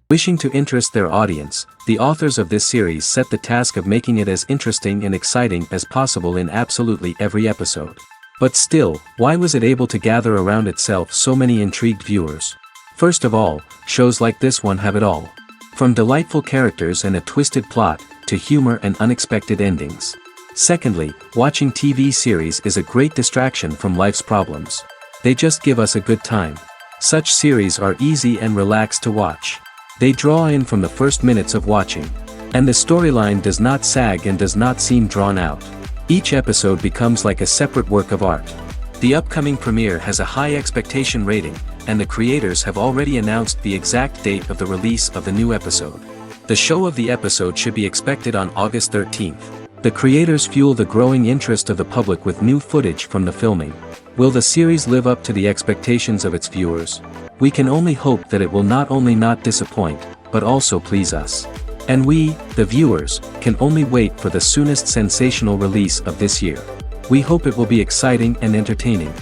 Wishing to interest their audience, the authors of this series set the task of making it as interesting and exciting as possible in absolutely every episode. But still, why was it able to gather around itself so many intrigued viewers? First of all, shows like this one have it all. From delightful characters and a twisted plot, to humor and unexpected endings. Secondly, watching TV series is a great distraction from life's problems. They just give us a good time. Such series are easy and relaxed to watch. They draw in from the first minutes of watching. And the storyline does not sag and does not seem drawn out. Each episode becomes like a separate work of art. The upcoming premiere has a high expectation rating, and the creators have already announced the exact date of the release of the new episode. The show of the episode should be expected on August 13th. The creators fuel the growing interest of the public with new footage from the filming. Will the series live up to the expectations of its viewers? We can only hope that it will not only not disappoint, but also please us. And we, the viewers, can only wait for the soonest sensational release of this year. We hope it will be exciting and entertaining.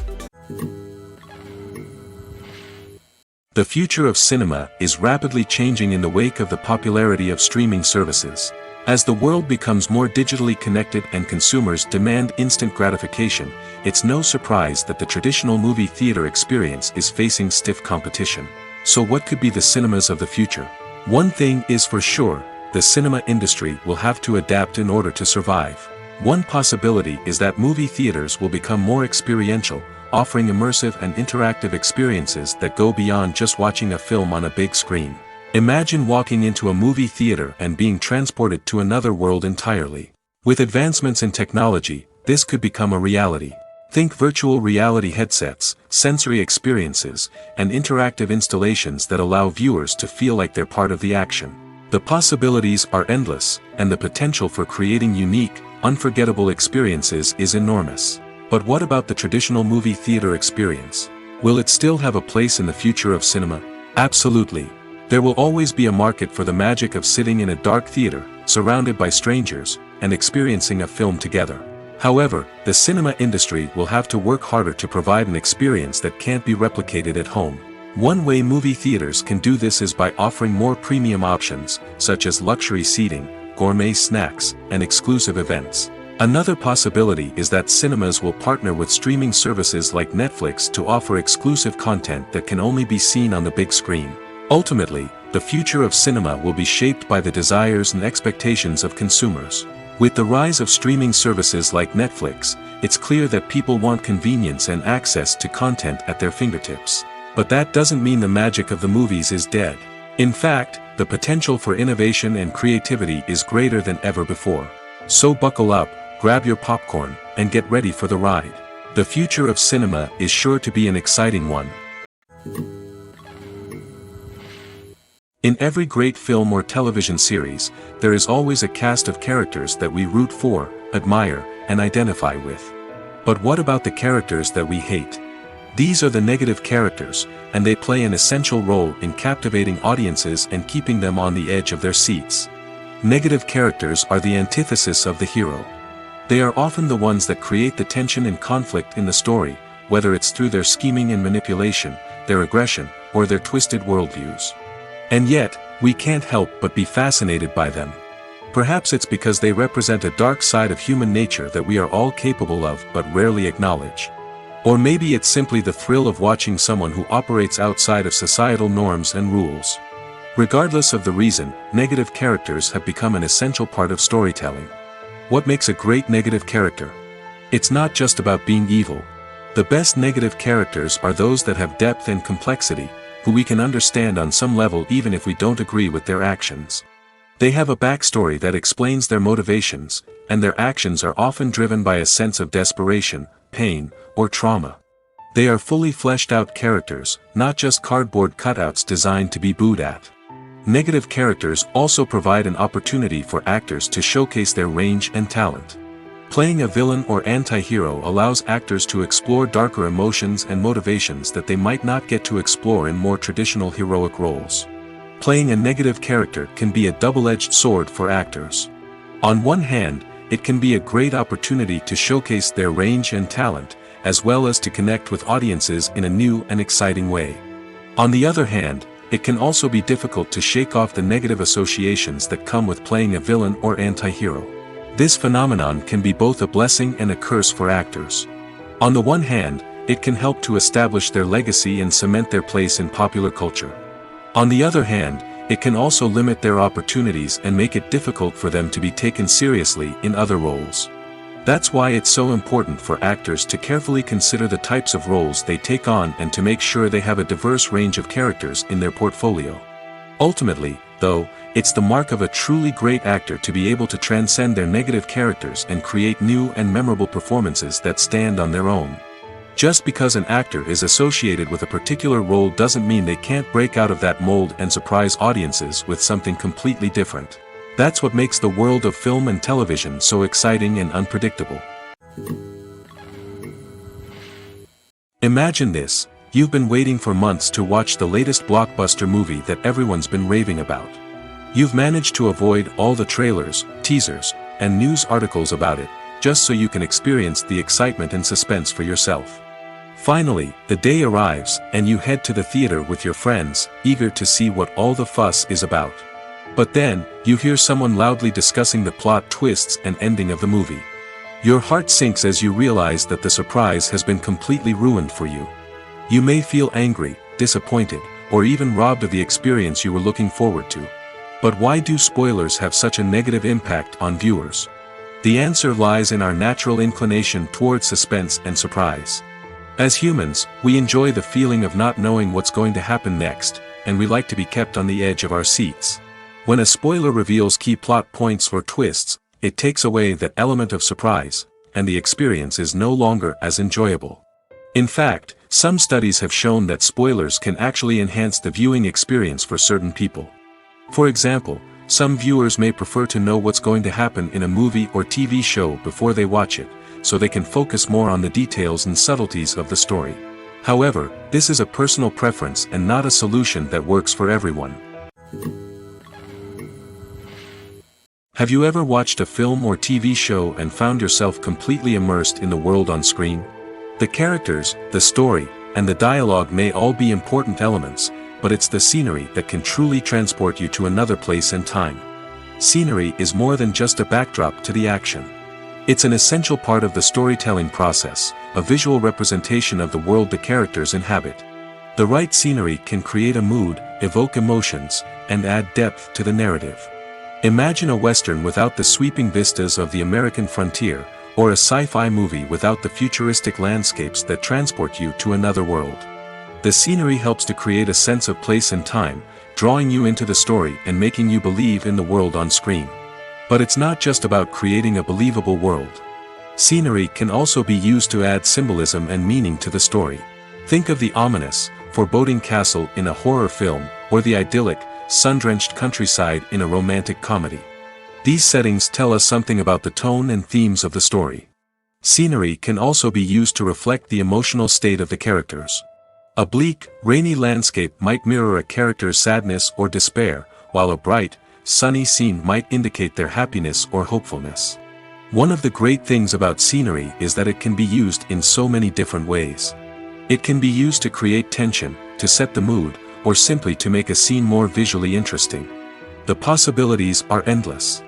The future of cinema is rapidly changing in the wake of the popularity of streaming services. As the world becomes more digitally connected and consumers demand instant gratification, it's no surprise that the traditional movie theater experience is facing stiff competition. So what could be the cinemas of the future? One thing is for sure, the cinema industry will have to adapt in order to survive. One possibility is that movie theaters will become more experiential, offering immersive and interactive experiences that go beyond just watching a film on a big screen. Imagine walking into a movie theater and being transported to another world entirely. With advancements in technology, this could become a reality. Think virtual reality headsets, sensory experiences, and interactive installations that allow viewers to feel like they're part of the action. The possibilities are endless, and the potential for creating unique, unforgettable experiences is enormous. But what about the traditional movie theater experience? Will it still have a place in the future of cinema? Absolutely. There will always be a market for the magic of sitting in a dark theater, surrounded by strangers, and experiencing a film together. However, the cinema industry will have to work harder to provide an experience that can't be replicated at home. One way movie theaters can do this is by offering more premium options, such as luxury seating, gourmet snacks, and exclusive events. Another possibility is that cinemas will partner with streaming services like Netflix to offer exclusive content that can only be seen on the big screen. Ultimately, the future of cinema will be shaped by the desires and expectations of consumers. With the rise of streaming services like Netflix, it's clear that people want convenience and access to content at their fingertips. But that doesn't mean the magic of the movies is dead. In fact, the potential for innovation and creativity is greater than ever before. So buckle up, grab your popcorn, and get ready for the ride. The future of cinema is sure to be an exciting one. In every great film or television series, there is always a cast of characters that we root for, admire, and identify with. But what about the characters that we hate? These are the negative characters, and they play an essential role in captivating audiences and keeping them on the edge of their seats. Negative characters are the antithesis of the hero. They are often the ones that create the tension and conflict in the story, whether it's through their scheming and manipulation, their aggression, or their twisted worldviews. And yet, we can't help but be fascinated by them. Perhaps it's because they represent a dark side of human nature that we are all capable of but rarely acknowledge. Or maybe it's simply the thrill of watching someone who operates outside of societal norms and rules. Regardless of the reason, negative characters have become an essential part of storytelling. What makes a great negative character? It's not just about being evil. The best negative characters are those that have depth and complexity, who we can understand on some level even if we don't agree with their actions. They have a backstory that explains their motivations, and their actions are often driven by a sense of desperation, pain, or trauma. They are fully fleshed out characters, not just cardboard cutouts designed to be booed at. Negative characters also provide an opportunity for actors to showcase their range and talent. Playing a villain or anti-hero allows actors to explore darker emotions and motivations that they might not get to explore in more traditional heroic roles. Playing a negative character can be a double-edged sword for actors. On one hand, it can be a great opportunity to showcase their range and talent, as well as to connect with audiences in a new and exciting way. On the other hand, it can also be difficult to shake off the negative associations that come with playing a villain or anti-hero. This phenomenon can be both a blessing and a curse for actors. On the one hand, it can help to establish their legacy and cement their place in popular culture. On the other hand, it can also limit their opportunities and make it difficult for them to be taken seriously in other roles. That's why it's so important for actors to carefully consider the types of roles they take on and to make sure they have a diverse range of characters in their portfolio. Ultimately, though, it's the mark of a truly great actor to be able to transcend their negative characters and create new and memorable performances that stand on their own. Just because an actor is associated with a particular role doesn't mean they can't break out of that mold and surprise audiences with something completely different. That's what makes the world of film and television so exciting and unpredictable. Imagine this: you've been waiting for months to watch the latest blockbuster movie that everyone's been raving about. You've managed to avoid all the trailers, teasers, and news articles about it, just so you can experience the excitement and suspense for yourself. Finally, the day arrives, and you head to the theater with your friends, eager to see what all the fuss is about. But then, you hear someone loudly discussing the plot twists and ending of the movie. Your heart sinks as you realize that the surprise has been completely ruined for you. You may feel angry, disappointed, or even robbed of the experience you were looking forward to. But why do spoilers have such a negative impact on viewers? The answer lies in our natural inclination towards suspense and surprise. As humans, we enjoy the feeling of not knowing what's going to happen next, and we like to be kept on the edge of our seats. When a spoiler reveals key plot points or twists, it takes away that element of surprise, and the experience is no longer as enjoyable. In fact, some studies have shown that spoilers can actually enhance the viewing experience for certain people. For example, some viewers may prefer to know what's going to happen in a movie or TV show before they watch it, so they can focus more on the details and subtleties of the story. However, this is a personal preference and not a solution that works for everyone. Have you ever watched a film or TV show and found yourself completely immersed in the world on screen? The characters, the story, and the dialogue may all be important elements, but it's the scenery that can truly transport you to another place and time. Scenery is more than just a backdrop to the action. It's an essential part of the storytelling process, a visual representation of the world the characters inhabit. The right scenery can create a mood, evoke emotions, and add depth to the narrative. Imagine a Western without the sweeping vistas of the American frontier, or a sci-fi movie without the futuristic landscapes that transport you to another world. The scenery helps to create a sense of place and time, drawing you into the story and making you believe in the world on screen. But it's not just about creating a believable world. Scenery can also be used to add symbolism and meaning to the story. Think of the ominous, foreboding castle in a horror film, or the idyllic, sun-drenched countryside in a romantic comedy. These settings tell us something about the tone and themes of the story. Scenery can also be used to reflect the emotional state of the characters. A bleak, rainy landscape might mirror a character's sadness or despair, while a bright, sunny scene might indicate their happiness or hopefulness. One of the great things about scenery is that it can be used in so many different ways. It can be used to create tension, to set the mood, or simply to make a scene more visually interesting. The possibilities are endless.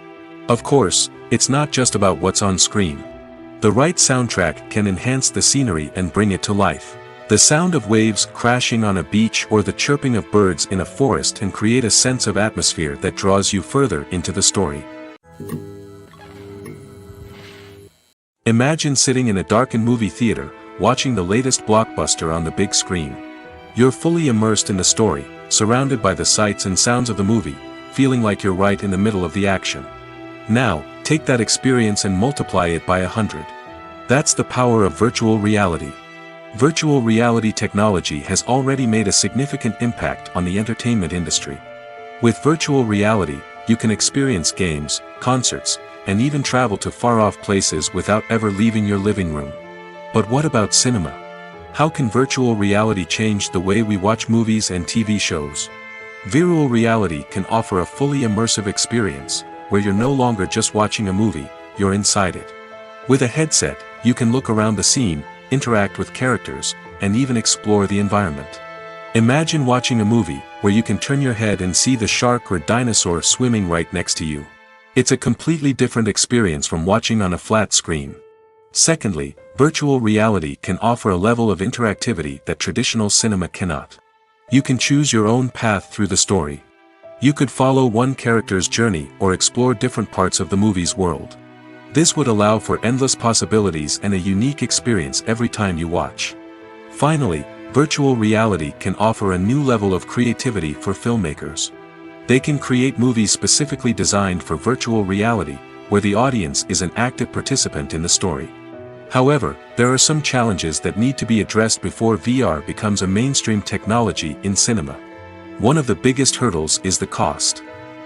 Of course, it's not just about what's on screen. The right soundtrack can enhance the scenery and bring it to life. The sound of waves crashing on a beach or the chirping of birds in a forest can create a sense of atmosphere that draws you further into the story. Imagine sitting in a darkened movie theater, watching the latest blockbuster on the big screen. You're fully immersed in the story, surrounded by the sights and sounds of the movie, feeling like you're right in the middle of the action. Now, take that experience and multiply it by 100. That's the power of virtual reality. Virtual reality technology has already made a significant impact on the entertainment industry. With virtual reality, you can experience games, concerts, and even travel to far-off places without ever leaving your living room. But what about cinema? How can virtual reality change the way we watch movies and TV shows? Virtual reality can offer a fully immersive experience, where you're no longer just watching a movie, you're inside it. With a headset, you can look around the scene, interact with characters, and even explore the environment. Imagine watching a movie where you can turn your head and see the shark or dinosaur swimming right next to you. It's a completely different experience from watching on a flat screen. Secondly, virtual reality can offer a level of interactivity that traditional cinema cannot. You can choose your own path through the story. You could follow one character's journey or explore different parts of the movie's world. This would allow for endless possibilities and a unique experience every time you watch. Finally, virtual reality can offer a new level of creativity for filmmakers. They can create movies specifically designed for virtual reality, where the audience is an active participant in the story. However, there are some challenges that need to be addressed before VR becomes a mainstream technology in cinema. One of the biggest hurdles is the cost.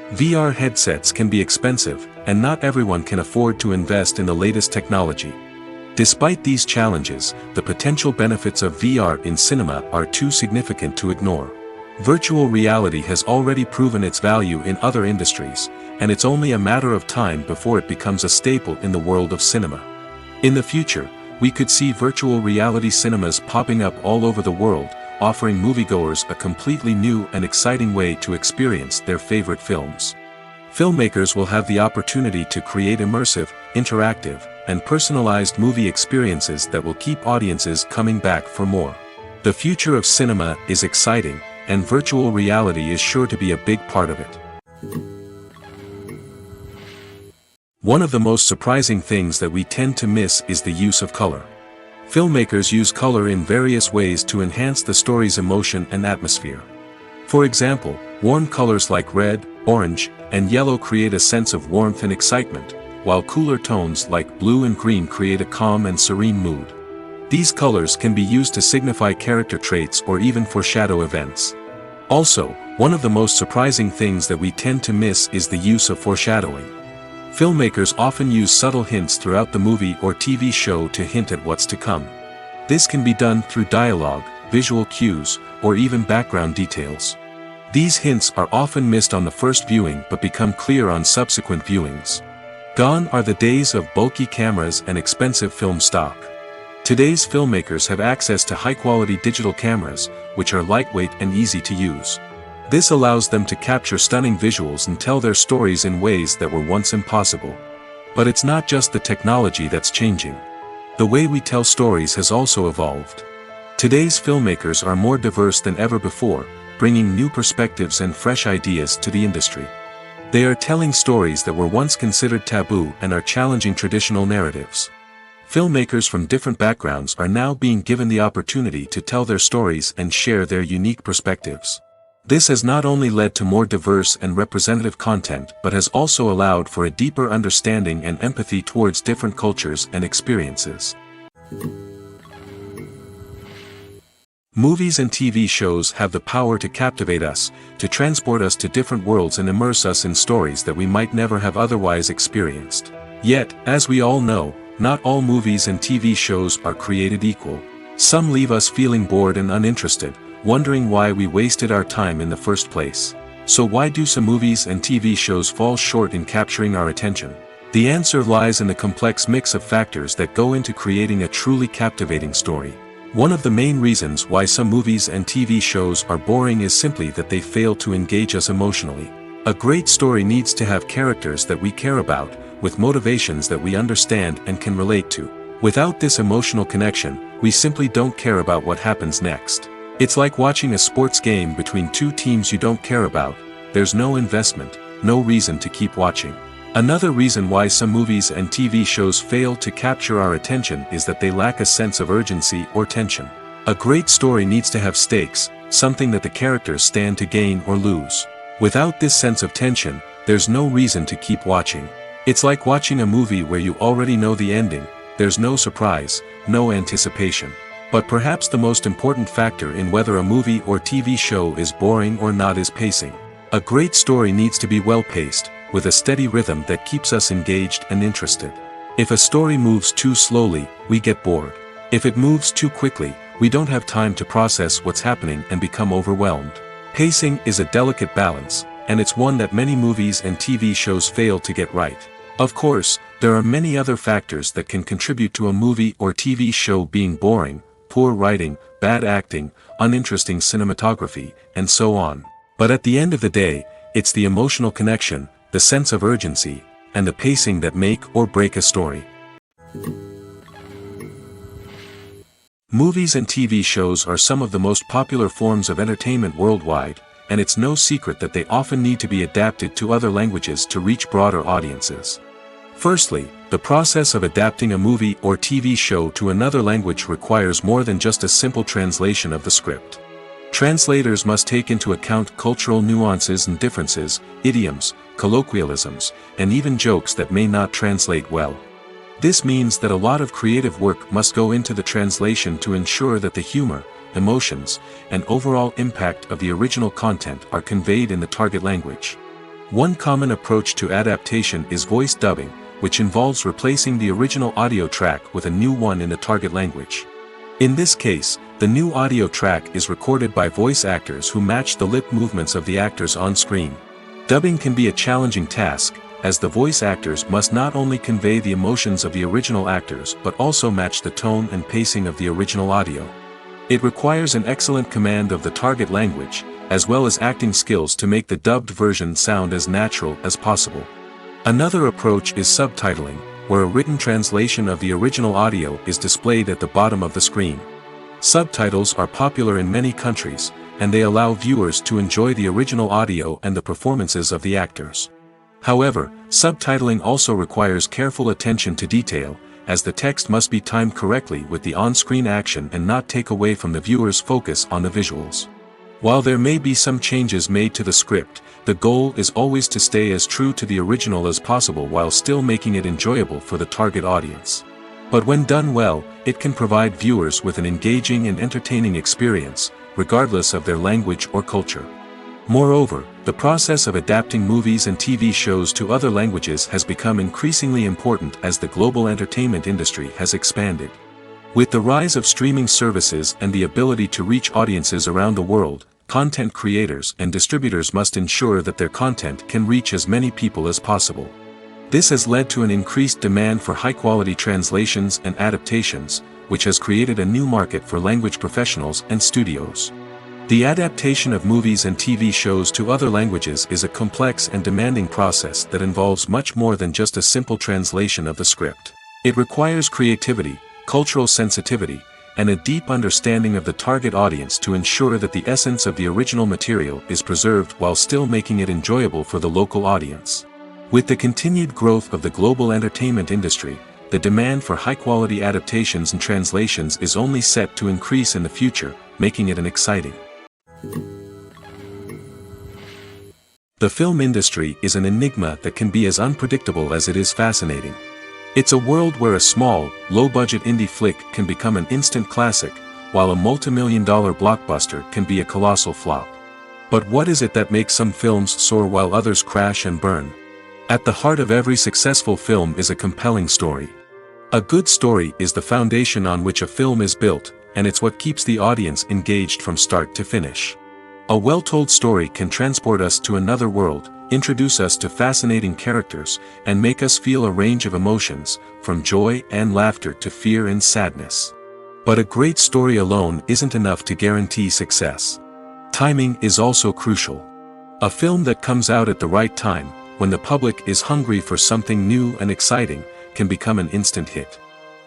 VR headsets can be expensive, and not everyone can afford to invest in the latest technology. Despite these challenges, the potential benefits of VR in cinema are too significant to ignore. Virtual reality has already proven its value in other industries, and it's only a matter of time before it becomes a staple in the world of cinema. In the future, we could see virtual reality cinemas popping up all over the world, offering moviegoers a completely new and exciting way to experience their favorite films. Filmmakers will have the opportunity to create immersive, interactive, and personalized movie experiences that will keep audiences coming back for more. The future of cinema is exciting, and virtual reality is sure to be a big part of it. One of the most surprising things that we tend to miss is the use of color. Filmmakers use color in various ways to enhance the story's emotion and atmosphere. For example, warm colors like red, orange, and yellow create a sense of warmth and excitement, while cooler tones like blue and green create a calm and serene mood. These colors can be used to signify character traits or even foreshadow events. Also, one of the most surprising things that we tend to miss is the use of foreshadowing. Filmmakers often use subtle hints throughout the movie or TV show to hint at what's to come. This can be done through dialogue, visual cues, or even background details. These hints are often missed on the first viewing but become clear on subsequent viewings. Gone are the days of bulky cameras and expensive film stock. Today's filmmakers have access to high-quality digital cameras, which are lightweight and easy to use. This allows them to capture stunning visuals and tell their stories in ways that were once impossible. But it's not just the technology that's changing. The way we tell stories has also evolved. Today's filmmakers are more diverse than ever before, bringing new perspectives and fresh ideas to the industry. They are telling stories that were once considered taboo and are challenging traditional narratives. Filmmakers from different backgrounds are now being given the opportunity to tell their stories and share their unique perspectives. This has not only led to more diverse and representative content but has also allowed for a deeper understanding and empathy towards different cultures and experiences. Movies and TV shows have the power to captivate us, to transport us to different worlds and immerse us in stories that we might never have otherwise experienced. Yet, as we all know, not all movies and TV shows are created equal. Some leave us feeling bored and uninterested, wondering why we wasted our time in the first place. So why do some movies and TV shows fall short in capturing our attention? The answer lies in the complex mix of factors that go into creating a truly captivating story. One of the main reasons why some movies and TV shows are boring is simply that they fail to engage us emotionally. A great story needs to have characters that we care about, with motivations that we understand and can relate to. Without this emotional connection, we simply don't care about what happens next. It's like watching a sports game between two teams you don't care about. There's no investment, no reason to keep watching. Another reason why some movies and TV shows fail to capture our attention is that they lack a sense of urgency or tension. A great story needs to have stakes, something that the characters stand to gain or lose. Without this sense of tension, there's no reason to keep watching. It's like watching a movie where you already know the ending. There's no surprise, no anticipation. But perhaps the most important factor in whether a movie or TV show is boring or not is pacing. A great story needs to be well-paced, with a steady rhythm that keeps us engaged and interested. If a story moves too slowly, we get bored. If it moves too quickly, we don't have time to process what's happening and become overwhelmed. Pacing is a delicate balance, and it's one that many movies and TV shows fail to get right. Of course, there are many other factors that can contribute to a movie or TV show being boring, poor writing, bad acting, uninteresting cinematography, and so on. But at the end of the day, it's the emotional connection, the sense of urgency, and the pacing that make or break a story. Movies and TV shows are some of the most popular forms of entertainment worldwide, and it's no secret that they often need to be adapted to other languages to reach broader audiences. Firstly, the process of adapting a movie or TV show to another language requires more than just a simple translation of the script. Translators must take into account cultural nuances and differences, idioms, colloquialisms, and even jokes that may not translate well. This means that a lot of creative work must go into the translation to ensure that the humor, emotions, and overall impact of the original content are conveyed in the target language. One common approach to adaptation is voice dubbing, which involves replacing the original audio track with a new one in the target language. In this case, the new audio track is recorded by voice actors who match the lip movements of the actors on screen. Dubbing can be a challenging task, as the voice actors must not only convey the emotions of the original actors but also match the tone and pacing of the original audio. It requires an excellent command of the target language, as well as acting skills to make the dubbed version sound as natural as possible. Another approach is subtitling, where a written translation of the original audio is displayed at the bottom of the screen. Subtitles are popular in many countries, and they allow viewers to enjoy the original audio and the performances of the actors. However, subtitling also requires careful attention to detail, as the text must be timed correctly with the on-screen action and not take away from the viewer's focus on the visuals. While there may be some changes made to the script, the goal is always to stay as true to the original as possible while still making it enjoyable for the target audience. But when done well, it can provide viewers with an engaging and entertaining experience, regardless of their language or culture. Moreover, the process of adapting movies and TV shows to other languages has become increasingly important as the global entertainment industry has expanded. With the rise of streaming services and the ability to reach audiences around the world, content creators and distributors must ensure that their content can reach as many people as possible. This has led to an increased demand for high-quality translations and adaptations, which has created a new market for language professionals and studios. The adaptation of movies and TV shows to other languages is a complex and demanding process that involves much more than just a simple translation of the script. It requires creativity, cultural sensitivity, and a deep understanding of the target audience to ensure that the essence of the original material is preserved while still making it enjoyable for the local audience. With the continued growth of the global entertainment industry, the demand for high-quality adaptations and translations is only set to increase in the future, making it an exciting. The film industry is an enigma that can be as unpredictable as it is fascinating. It's a world where a small, low-budget indie flick can become an instant classic, while a multi-million-dollar blockbuster can be a colossal flop. But what is it that makes some films soar while others crash and burn? At the heart of every successful film is a compelling story. A good story is the foundation on which a film is built, and it's what keeps the audience engaged from start to finish. A well-told story can transport us to another world, introduce us to fascinating characters, and make us feel a range of emotions, from joy and laughter to fear and sadness. But a great story alone isn't enough to guarantee success. Timing is also crucial. A film that comes out at the right time, when the public is hungry for something new and exciting, can become an instant hit.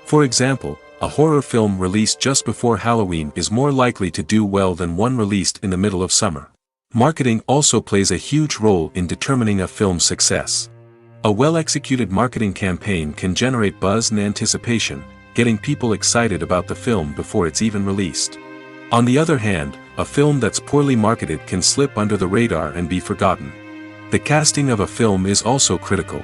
For example, a horror film released just before Halloween is more likely to do well than one released in the middle of summer. Marketing also plays a huge role in determining a film's success. A well-executed marketing campaign can generate buzz and anticipation, getting people excited about the film before it's even released. On the other hand, a film that's poorly marketed can slip under the radar and be forgotten. The casting of a film is also critical.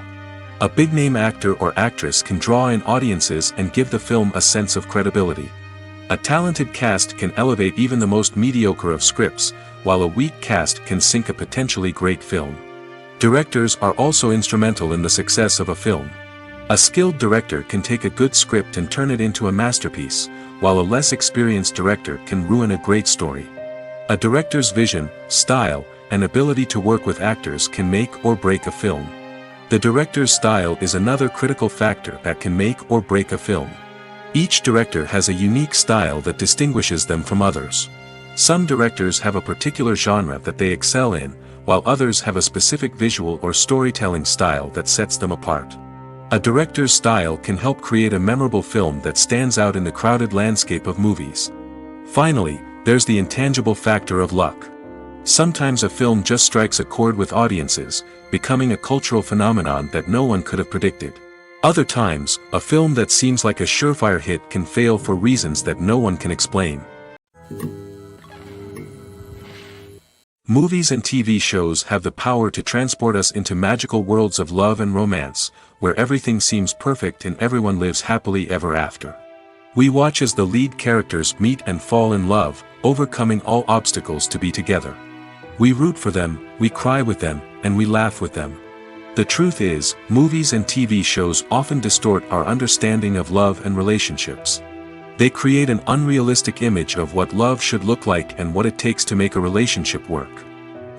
A big-name actor or actress can draw in audiences and give the film a sense of credibility. A talented cast can elevate even the most mediocre of scripts, while a weak cast can sink a potentially great film. Directors are also instrumental in the success of a film. A skilled director can take a good script and turn it into a masterpiece, while a less experienced director can ruin a great story. A director's vision, style, and ability to work with actors can make or break a film. The director's style is another critical factor that can make or break a film. Each director has a unique style that distinguishes them from others. Some directors have a particular genre that they excel in, while others have a specific visual or storytelling style that sets them apart. A director's style can help create a memorable film that stands out in the crowded landscape of movies. Finally, there's the intangible factor of luck. Sometimes a film just strikes a chord with audiences, becoming a cultural phenomenon that no one could have predicted. Other times, a film that seems like a surefire hit can fail for reasons that no one can explain. Movies and TV shows have the power to transport us into magical worlds of love and romance, where everything seems perfect and everyone lives happily ever after. We watch as the lead characters meet and fall in love, overcoming all obstacles to be together. We root for them, we cry with them, and we laugh with them. The truth is, movies and TV shows often distort our understanding of love and relationships. They create an unrealistic image of what love should look like and what it takes to make a relationship work.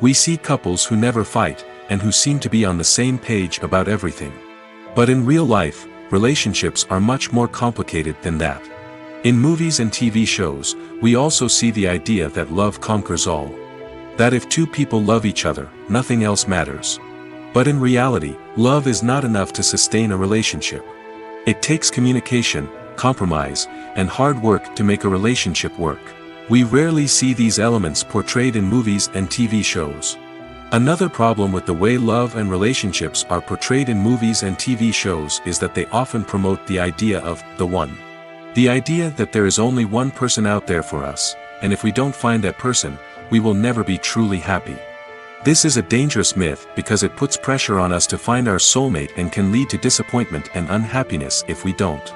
We see couples who never fight, and who seem to be on the same page about everything. But in real life, relationships are much more complicated than that. In movies and TV shows, we also see the idea that love conquers all. That if two people love each other, nothing else matters. But in reality, love is not enough to sustain a relationship. It takes communication, compromise, and hard work to make a relationship work. We rarely see these elements portrayed in movies and TV shows. Another problem with the way love and relationships are portrayed in movies and TV shows is that they often promote the idea of the one. The idea that there is only one person out there for us, and if we don't find that person, we will never be truly happy. This is a dangerous myth because it puts pressure on us to find our soulmate and can lead to disappointment and unhappiness if we don't.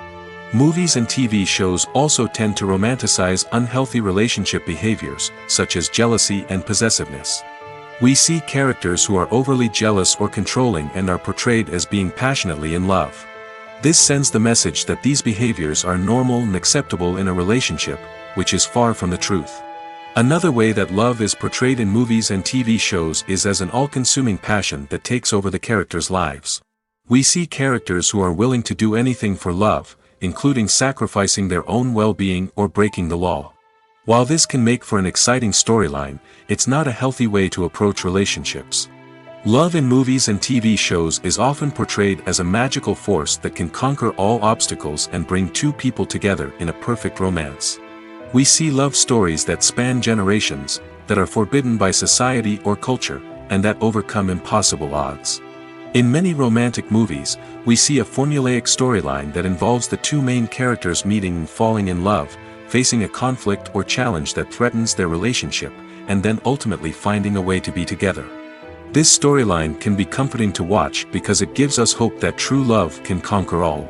Movies and TV shows also tend to romanticize unhealthy relationship behaviors, such as jealousy and possessiveness. We see characters who are overly jealous or controlling and are portrayed as being passionately in love. This sends the message that these behaviors are normal and acceptable in a relationship, which is far from the truth. Another way that love is portrayed in movies and TV shows is as an all-consuming passion that takes over the characters' lives. We see characters who are willing to do anything for love, including sacrificing their own well-being or breaking the law. While this can make for an exciting storyline, it's not a healthy way to approach relationships. Love in movies and TV shows is often portrayed as a magical force that can conquer all obstacles and bring two people together in a perfect romance. We see love stories that span generations, that are forbidden by society or culture, and that overcome impossible odds. In many romantic movies, we see a formulaic storyline that involves the two main characters meeting and falling in love, facing a conflict or challenge that threatens their relationship, and then ultimately finding a way to be together. This storyline can be comforting to watch because it gives us hope that true love can conquer all.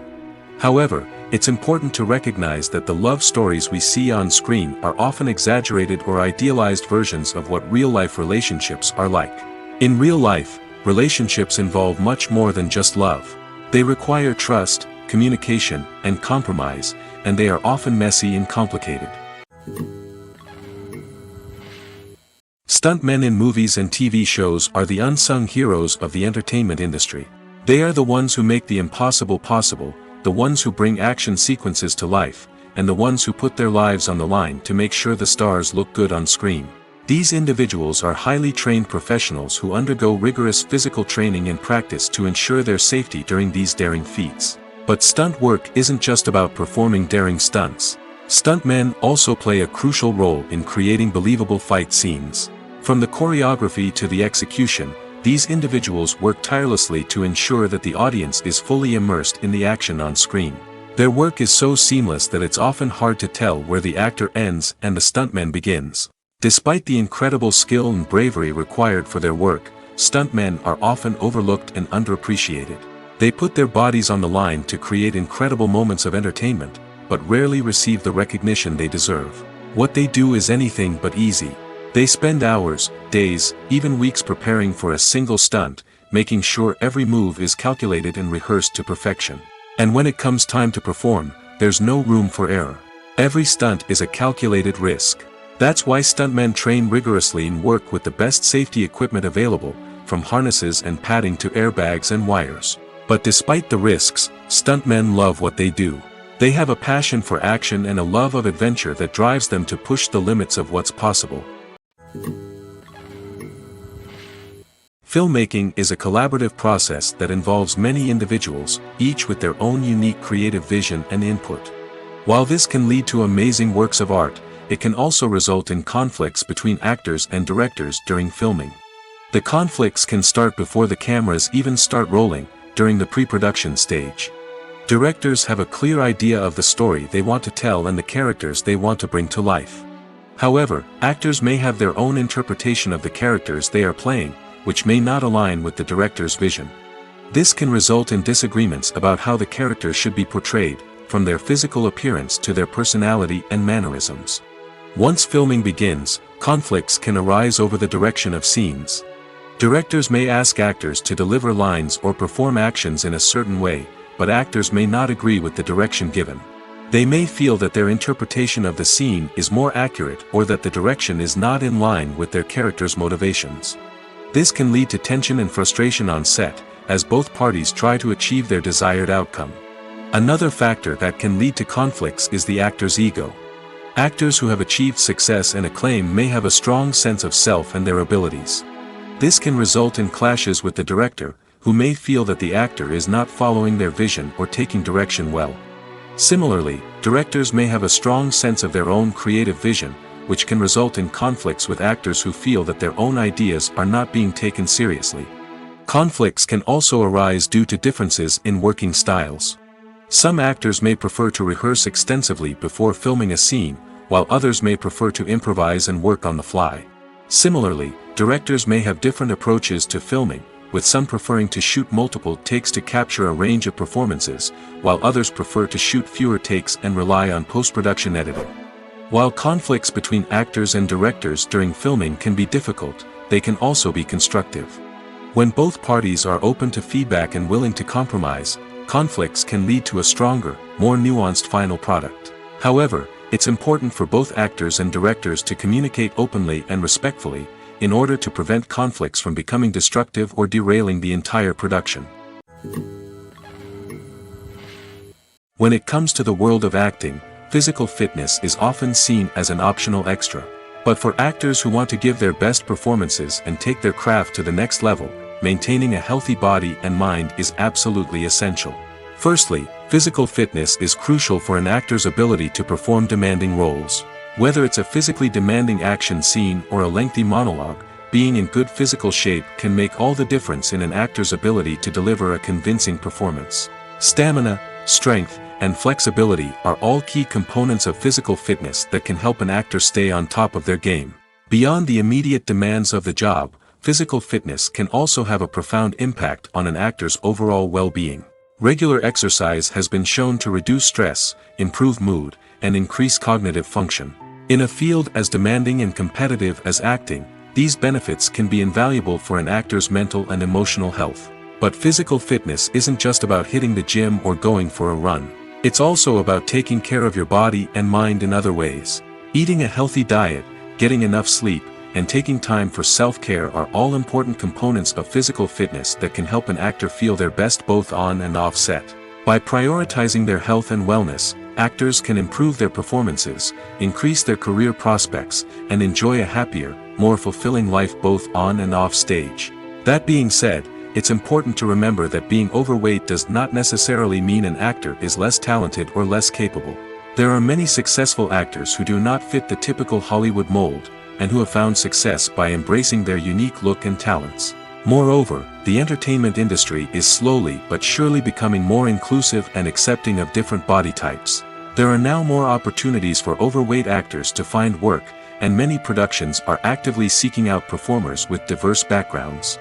However, it's important to recognize that the love stories we see on screen are often exaggerated or idealized versions of what real-life relationships are like. In real life, relationships involve much more than just love. They require trust, communication, and compromise, and they are often messy and complicated. Stuntmen in movies and TV shows are the unsung heroes of the entertainment industry. They are the ones who make the impossible possible, the ones who bring action sequences to life, and the ones who put their lives on the line to make sure the stars look good on screen. These individuals are highly trained professionals who undergo rigorous physical training and practice to ensure their safety during these daring feats. But stunt work isn't just about performing daring stunts. Stuntmen also play a crucial role in creating believable fight scenes. From the choreography to the execution, these individuals work tirelessly to ensure that the audience is fully immersed in the action on screen. Their work is so seamless that it's often hard to tell where the actor ends and the stuntman begins. Despite the incredible skill and bravery required for their work, stuntmen are often overlooked and underappreciated. They put their bodies on the line to create incredible moments of entertainment, but rarely receive the recognition they deserve. What they do is anything but easy. They spend hours, days, even weeks preparing for a single stunt, making sure every move is calculated and rehearsed to perfection. And when it comes time to perform, there's no room for error. Every stunt is a calculated risk. That's why stuntmen train rigorously and work with the best safety equipment available, from harnesses and padding to airbags and wires. But despite the risks, stuntmen love what they do. They have a passion for action and a love of adventure that drives them to push the limits of what's possible. Filmmaking is a collaborative process that involves many individuals, each with their own unique creative vision and input. While this can lead to amazing works of art, it can also result in conflicts between actors and directors during filming. The conflicts can start before the cameras even start rolling, during the pre-production stage. Directors have a clear idea of the story they want to tell and the characters they want to bring to life. However, actors may have their own interpretation of the characters they are playing, which may not align with the director's vision. This can result in disagreements about how the characters should be portrayed, from their physical appearance to their personality and mannerisms. Once filming begins, conflicts can arise over the direction of scenes. Directors may ask actors to deliver lines or perform actions in a certain way, but actors may not agree with the direction given. They may feel that their interpretation of the scene is more accurate or that the direction is not in line with their character's motivations. This can lead to tension and frustration on set, as both parties try to achieve their desired outcome. Another factor that can lead to conflicts is the actor's ego. Actors who have achieved success and acclaim may have a strong sense of self and their abilities. This can result in clashes with the director, who may feel that the actor is not following their vision or taking direction well. Similarly, directors may have a strong sense of their own creative vision, which can result in conflicts with actors who feel that their own ideas are not being taken seriously. Conflicts can also arise due to differences in working styles. Some actors may prefer to rehearse extensively before filming a scene, while others may prefer to improvise and work on the fly. Similarly, directors may have different approaches to filming, with some preferring to shoot multiple takes to capture a range of performances, while others prefer to shoot fewer takes and rely on post-production editing. While conflicts between actors and directors during filming can be difficult, they can also be constructive. When both parties are open to feedback and willing to compromise, conflicts can lead to a stronger, more nuanced final product. However, it's important for both actors and directors to communicate openly and respectfully, in order to prevent conflicts from becoming destructive or derailing the entire production. When it comes to the world of acting, physical fitness is often seen as an optional extra. But for actors who want to give their best performances and take their craft to the next level, maintaining a healthy body and mind is absolutely essential. Firstly, physical fitness is crucial for an actor's ability to perform demanding roles. Whether it's a physically demanding action scene or a lengthy monologue, being in good physical shape can make all the difference in an actor's ability to deliver a convincing performance. Stamina, strength, and flexibility are all key components of physical fitness that can help an actor stay on top of their game. Beyond the immediate demands of the job, physical fitness can also have a profound impact on an actor's overall well-being. Regular exercise has been shown to reduce stress, improve mood, and increase cognitive function. In a field as demanding and competitive as acting, these benefits can be invaluable for an actor's mental and emotional health. But physical fitness isn't just about hitting the gym or going for a run. It's also about taking care of your body and mind in other ways. Eating a healthy diet, getting enough sleep, and taking time for self-care are all important components of physical fitness that can help an actor feel their best both on and off set. By prioritizing their health and wellness, actors can improve their performances, increase their career prospects, and enjoy a happier, more fulfilling life both on and off stage. That being said, it's important to remember that being overweight does not necessarily mean an actor is less talented or less capable. There are many successful actors who do not fit the typical Hollywood mold, and who have found success by embracing their unique look and talents. Moreover, the entertainment industry is slowly but surely becoming more inclusive and accepting of different body types. There are now more opportunities for overweight actors to find work, and many productions are actively seeking out performers with diverse backgrounds.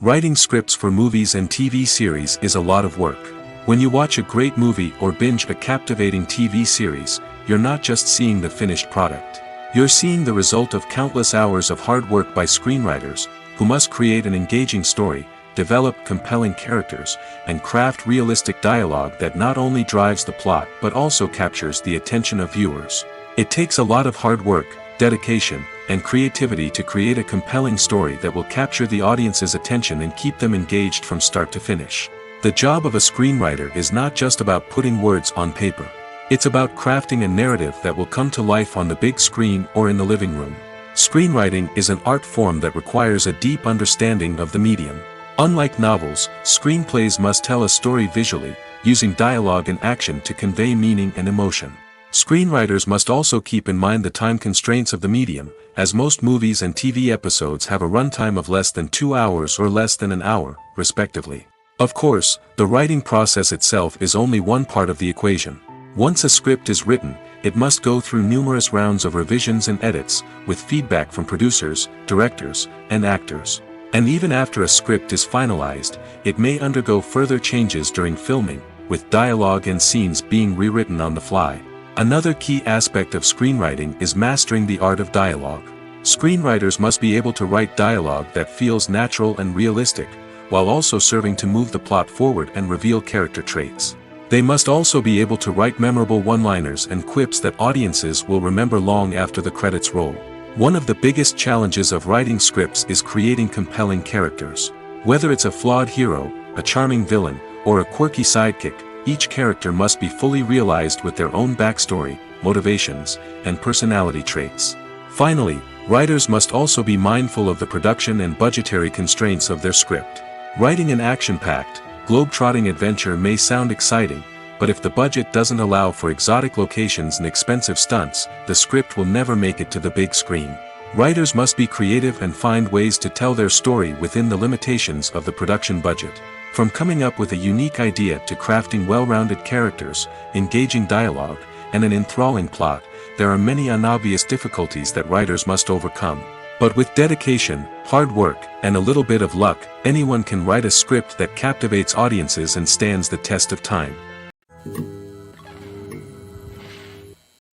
Writing scripts for movies and TV series is a lot of work. When you watch a great movie or binge a captivating TV series, you're not just seeing the finished product. You're seeing the result of countless hours of hard work by screenwriters, who must create an engaging story, develop compelling characters, and craft realistic dialogue that not only drives the plot but also captures the attention of viewers. It takes a lot of hard work, dedication, and creativity to create a compelling story that will capture the audience's attention and keep them engaged from start to finish. The job of a screenwriter is not just about putting words on paper. It's about crafting a narrative that will come to life on the big screen or in the living room. Screenwriting is an art form that requires a deep understanding of the medium. Unlike novels, screenplays must tell a story visually, using dialogue and action to convey meaning and emotion. Screenwriters must also keep in mind the time constraints of the medium, as most movies and TV episodes have a runtime of less than 2 hours or less than an hour, respectively. Of course, the writing process itself is only one part of the equation. Once a script is written, it must go through numerous rounds of revisions and edits, with feedback from producers, directors, and actors. And even after a script is finalized, it may undergo further changes during filming, with dialogue and scenes being rewritten on the fly. Another key aspect of screenwriting is mastering the art of dialogue. Screenwriters must be able to write dialogue that feels natural and realistic, while also serving to move the plot forward and reveal character traits. They must also be able to write memorable one-liners and quips that audiences will remember long after the credits roll. One of the biggest challenges of writing scripts is creating compelling characters. Whether it's a flawed hero, a charming villain, or a quirky sidekick, each character must be fully realized with their own backstory, motivations, and personality traits. Finally, writers must also be mindful of the production and budgetary constraints of their script. Writing an action-packed, globe-trotting adventure may sound exciting, but if the budget doesn't allow for exotic locations and expensive stunts, the script will never make it to the big screen. Writers must be creative and find ways to tell their story within the limitations of the production budget. From coming up with a unique idea to crafting well-rounded characters, engaging dialogue, and an enthralling plot, there are many unobvious difficulties that writers must overcome. But with dedication, hard work, and a little bit of luck, anyone can write a script that captivates audiences and stands the test of time.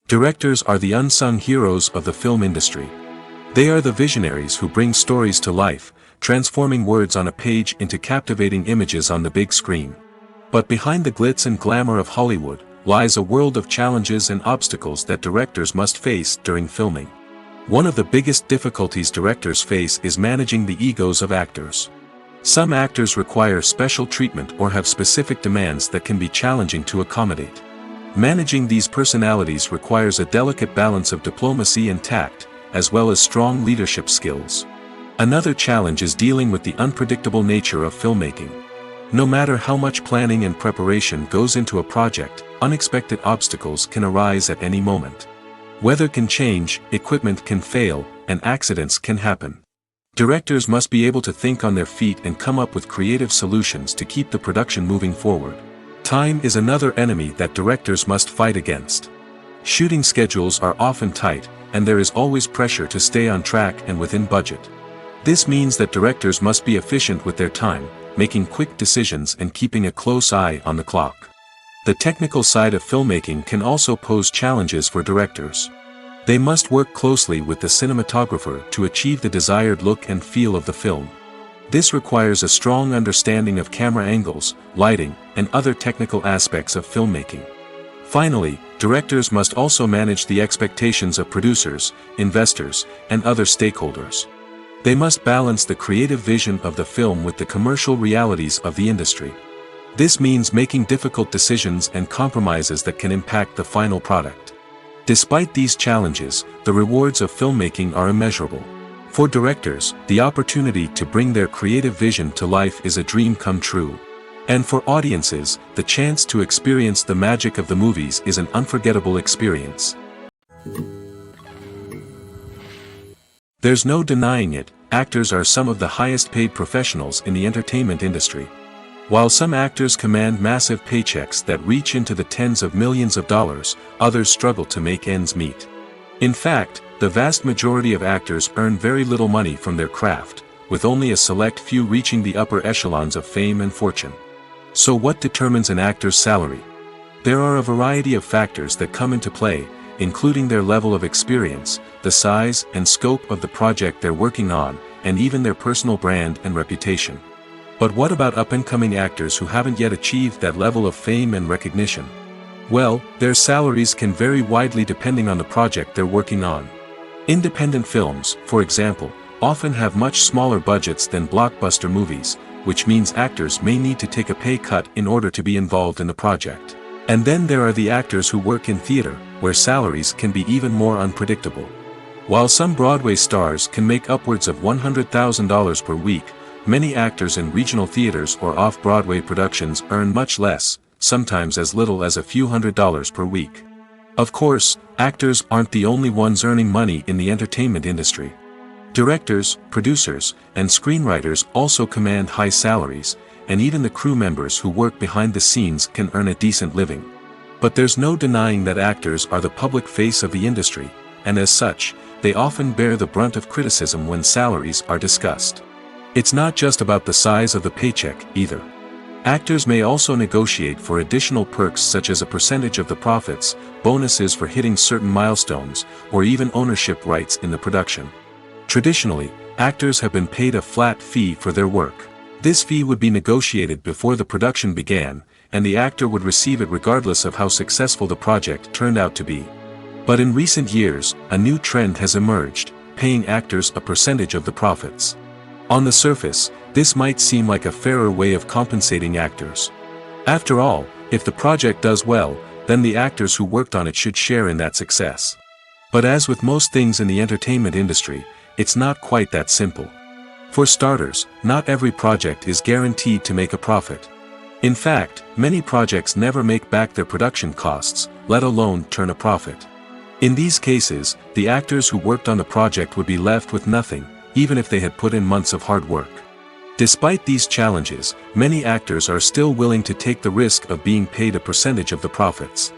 Directors are the unsung heroes of the film industry. They are the visionaries who bring stories to life, transforming words on a page into captivating images on the big screen. But behind the glitz and glamour of Hollywood, lies a world of challenges and obstacles that directors must face during filming. One of the biggest difficulties directors face is managing the egos of actors. Some actors require special treatment or have specific demands that can be challenging to accommodate. Managing these personalities requires a delicate balance of diplomacy and tact, as well as strong leadership skills. Another challenge is dealing with the unpredictable nature of filmmaking. No matter how much planning and preparation goes into a project, unexpected obstacles can arise at any moment. Weather can change, equipment can fail, and accidents can happen. Directors must be able to think on their feet and come up with creative solutions to keep the production moving forward. Time is another enemy that directors must fight against. Shooting schedules are often tight, and there is always pressure to stay on track and within budget. This means that directors must be efficient with their time, making quick decisions and keeping a close eye on the clock. The technical side of filmmaking can also pose challenges for directors. They must work closely with the cinematographer to achieve the desired look and feel of the film. This requires a strong understanding of camera angles, lighting, and other technical aspects of filmmaking. Finally, directors must also manage the expectations of producers, investors, and other stakeholders. They must balance the creative vision of the film with the commercial realities of the industry. This means making difficult decisions and compromises that can impact the final product. Despite these challenges, the rewards of filmmaking are immeasurable. For directors, the opportunity to bring their creative vision to life is a dream come true. And for audiences, the chance to experience the magic of the movies is an unforgettable experience. There's no denying it, actors are some of the highest paid professionals in the entertainment industry. While some actors command massive paychecks that reach into the tens of millions of dollars, others struggle to make ends meet. In fact, the vast majority of actors earn very little money from their craft, with only a select few reaching the upper echelons of fame and fortune. So what determines an actor's salary? There are a variety of factors that come into play, including their level of experience, the size and scope of the project they're working on, and even their personal brand and reputation. But what about up-and-coming actors who haven't yet achieved that level of fame and recognition? Well, their salaries can vary widely depending on the project they're working on. Independent films, for example, often have much smaller budgets than blockbuster movies, which means actors may need to take a pay cut in order to be involved in the project. And then there are the actors who work in theater, where salaries can be even more unpredictable. While some Broadway stars can make upwards of $100,000 per week, many actors in regional theaters or off-Broadway productions earn much less, sometimes as little as a few $100s per week. Of course, actors aren't the only ones earning money in the entertainment industry. Directors, producers, and screenwriters also command high salaries, and even the crew members who work behind the scenes can earn a decent living. But there's no denying that actors are the public face of the industry, and as such, they often bear the brunt of criticism when salaries are discussed. It's not just about the size of the paycheck, either. Actors may also negotiate for additional perks such as a percentage of the profits, bonuses for hitting certain milestones, or even ownership rights in the production. Traditionally, actors have been paid a flat fee for their work. This fee would be negotiated before the production began, and the actor would receive it regardless of how successful the project turned out to be. But in recent years, a new trend has emerged, paying actors a percentage of the profits. On the surface, this might seem like a fairer way of compensating actors. After all, if the project does well, then the actors who worked on it should share in that success. But as with most things in the entertainment industry, it's not quite that simple. For starters, not every project is guaranteed to make a profit. In fact, many projects never make back their production costs, let alone turn a profit. In these cases, the actors who worked on the project would be left with nothing, even if they had put in months of hard work. Despite these challenges, many actors are still willing to take the risk of being paid a percentage of the profits.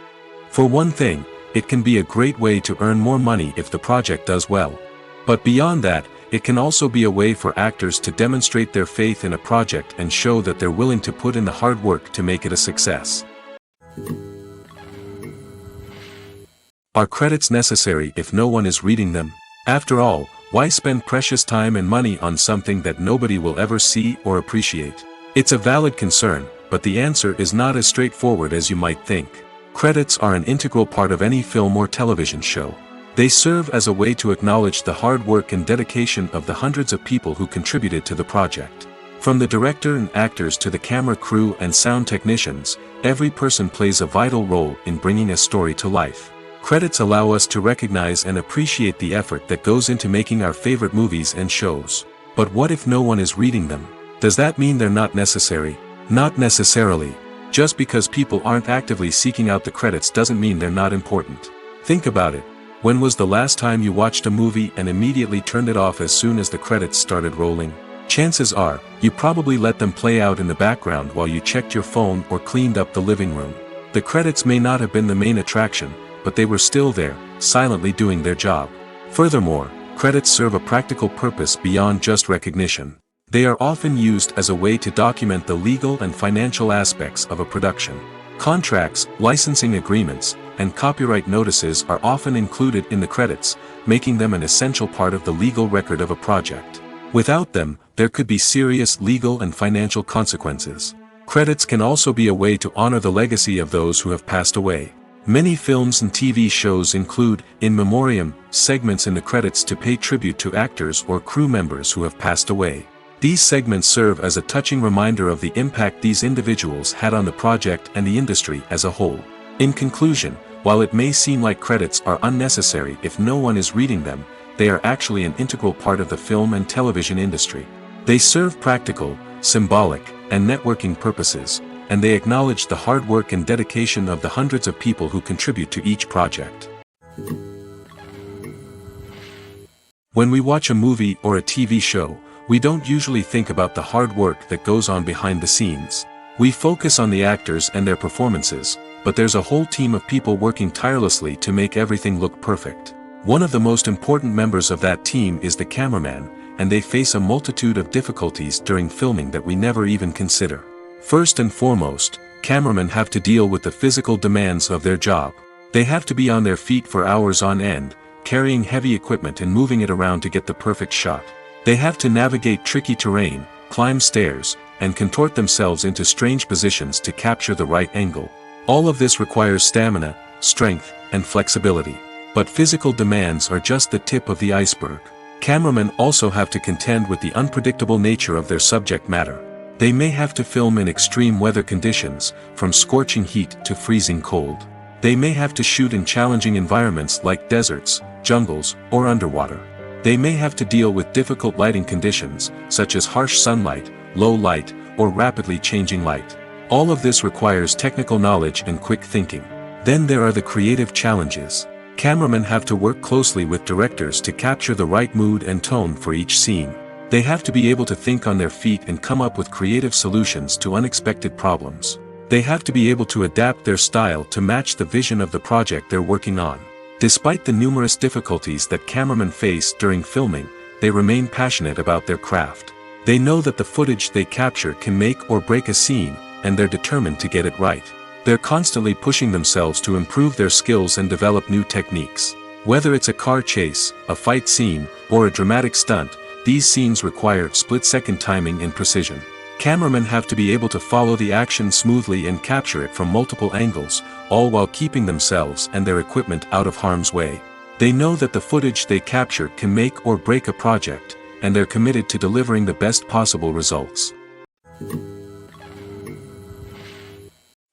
For one thing, it can be a great way to earn more money if the project does well. But beyond that, it can also be a way for actors to demonstrate their faith in a project and show that they're willing to put in the hard work to make it a success. Are credits necessary if no one is reading them? After all, why spend precious time and money on something that nobody will ever see or appreciate? It's a valid concern, but the answer is not as straightforward as you might think. Credits are an integral part of any film or television show. They serve as a way to acknowledge the hard work and dedication of the hundreds of people who contributed to the project. From the director and actors to the camera crew and sound technicians, every person plays a vital role in bringing a story to life. Credits allow us to recognize and appreciate the effort that goes into making our favorite movies and shows. But what if no one is reading them? Does that mean they're not necessary? Not necessarily. Just because people aren't actively seeking out the credits doesn't mean they're not important. Think about it. When was the last time you watched a movie and immediately turned it off as soon as the credits started rolling? Chances are, you probably let them play out in the background while you checked your phone or cleaned up the living room. The credits may not have been the main attraction, but they were still there, silently doing their job. Furthermore, credits serve a practical purpose beyond just recognition. They are often used as a way to document the legal and financial aspects of a production. Contracts, licensing agreements, and copyright notices are often included in the credits, making them an essential part of the legal record of a project. Without them, there could be serious legal and financial consequences. Credits can also be a way to honor the legacy of those who have passed away. Many films and TV shows include, in memoriam, segments in the credits to pay tribute to actors or crew members who have passed away. These segments serve as a touching reminder of the impact these individuals had on the project and the industry as a whole. In conclusion, while it may seem like credits are unnecessary if no one is reading them, they are actually an integral part of the film and television industry. They serve practical, symbolic, and networking purposes, and they acknowledge the hard work and dedication of the hundreds of people who contribute to each project. When we watch a movie or a TV show, we don't usually think about the hard work that goes on behind the scenes. We focus on the actors and their performances, but there's a whole team of people working tirelessly to make everything look perfect. One of the most important members of that team is the cameraman, and they face a multitude of difficulties during filming that we never even consider. First and foremost, cameramen have to deal with the physical demands of their job. They have to be on their feet for hours on end, carrying heavy equipment and moving it around to get the perfect shot. They have to navigate tricky terrain, climb stairs, and contort themselves into strange positions to capture the right angle. All of this requires stamina, strength, and flexibility. But physical demands are just the tip of the iceberg. Cameramen also have to contend with the unpredictable nature of their subject matter. They may have to film in extreme weather conditions, from scorching heat to freezing cold. They may have to shoot in challenging environments like deserts, jungles, or underwater. They may have to deal with difficult lighting conditions, such as harsh sunlight, low light, or rapidly changing light. All of this requires technical knowledge and quick thinking. Then there are the creative challenges. Cameramen have to work closely with directors to capture the right mood and tone for each scene. They have to be able to think on their feet and come up with creative solutions to unexpected problems. They have to be able to adapt their style to match the vision of the project they're working on. Despite the numerous difficulties that cameramen face during filming, they remain passionate about their craft. They know that the footage they capture can make or break a scene, and they're determined to get it right. They're constantly pushing themselves to improve their skills and develop new techniques. Whether it's a car chase, a fight scene, or a dramatic stunt, these scenes require split-second timing and precision. Cameramen have to be able to follow the action smoothly and capture it from multiple angles, all while keeping themselves and their equipment out of harm's way. They know that the footage they capture can make or break a project, and they're committed to delivering the best possible results.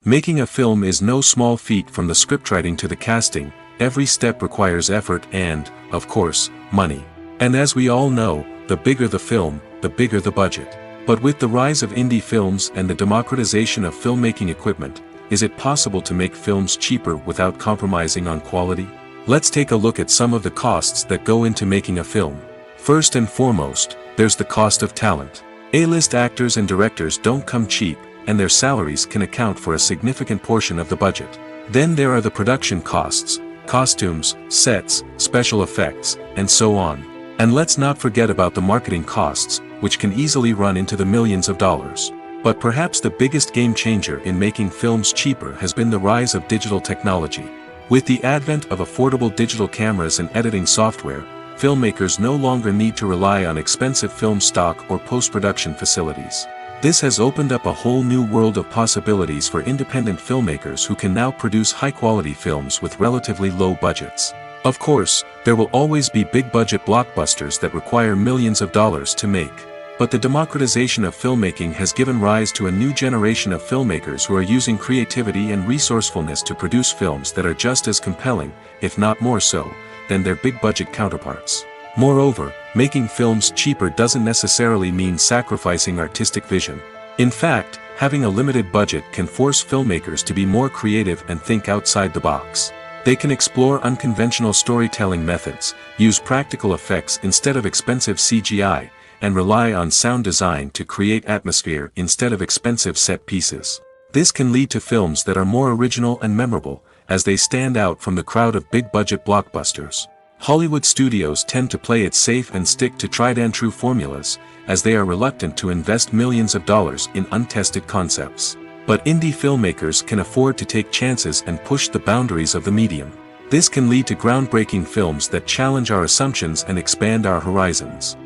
Making a film is no small feat. From the scriptwriting to the casting, every step requires effort and, of course, money. And as we all know, the bigger the film, the bigger the budget. But with the rise of indie films and the democratization of filmmaking equipment, is it possible to make films cheaper without compromising on quality? Let's take a look at some of the costs that go into making a film. First and foremost, there's the cost of talent. A-list actors and directors don't come cheap, and their salaries can account for a significant portion of the budget. Then there are the production costs, costumes, sets, special effects, and so on. And let's not forget about the marketing costs, which can easily run into the millions of dollars. But perhaps the biggest game changer in making films cheaper has been the rise of digital technology. With the advent of affordable digital cameras and editing software, filmmakers no longer need to rely on expensive film stock or post-production facilities. This has opened up a whole new world of possibilities for independent filmmakers who can now produce high-quality films with relatively low budgets. Of course, there will always be big-budget blockbusters that require millions of dollars to make. But the democratization of filmmaking has given rise to a new generation of filmmakers who are using creativity and resourcefulness to produce films that are just as compelling, if not more so, than their big-budget counterparts. Moreover, making films cheaper doesn't necessarily mean sacrificing artistic vision. In fact, having a limited budget can force filmmakers to be more creative and think outside the box. They can explore unconventional storytelling methods, use practical effects instead of expensive CGI, and rely on sound design to create atmosphere instead of expensive set pieces. This can lead to films that are more original and memorable, as they stand out from the crowd of big-budget blockbusters. Hollywood studios tend to play it safe and stick to tried-and-true formulas, as they are reluctant to invest millions of dollars in untested concepts. But indie filmmakers can afford to take chances and push the boundaries of the medium. This can lead to groundbreaking films that challenge our assumptions and expand our horizons.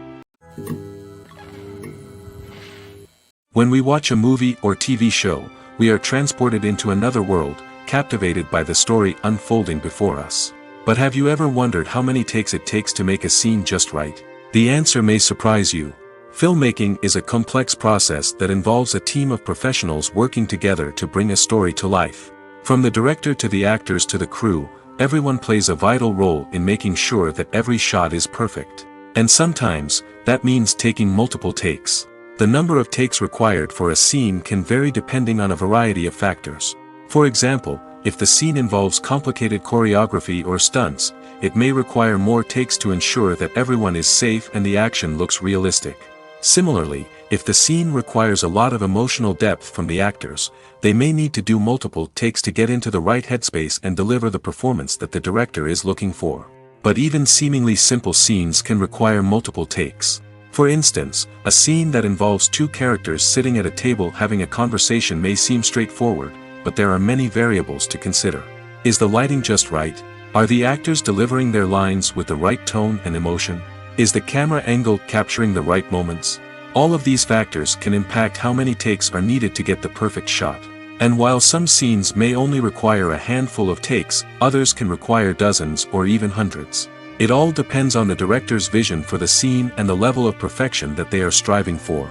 When we watch a movie or TV show, we are transported into another world, captivated by the story unfolding before us. But have you ever wondered how many takes it takes to make a scene just right? The answer may surprise you. Filmmaking is a complex process that involves a team of professionals working together to bring a story to life. From the director to the actors to the crew, everyone plays a vital role in making sure that every shot is perfect. And sometimes, that means taking multiple takes. The number of takes required for a scene can vary depending on a variety of factors. For example, if the scene involves complicated choreography or stunts, it may require more takes to ensure that everyone is safe and the action looks realistic. Similarly, if the scene requires a lot of emotional depth from the actors, they may need to do multiple takes to get into the right headspace and deliver the performance that the director is looking for. But even seemingly simple scenes can require multiple takes. For instance, a scene that involves two characters sitting at a table having a conversation may seem straightforward, but there are many variables to consider. Is the lighting just right? Are the actors delivering their lines with the right tone and emotion? Is the camera angle capturing the right moments? All of these factors can impact how many takes are needed to get the perfect shot. And while some scenes may only require a handful of takes, others can require dozens or even hundreds. It all depends on the director's vision for the scene and the level of perfection that they are striving for.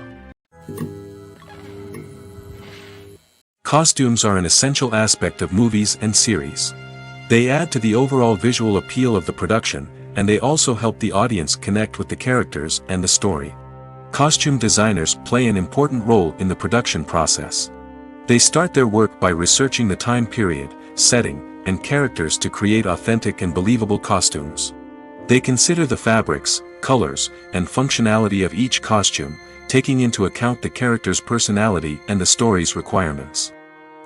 Costumes are an essential aspect of movies and series. They add to the overall visual appeal of the production, and they also help the audience connect with the characters and the story. Costume designers play an important role in the production process. They start their work by researching the time period, setting, and characters to create authentic and believable costumes. They consider the fabrics, colors, and functionality of each costume, taking into account the character's personality and the story's requirements.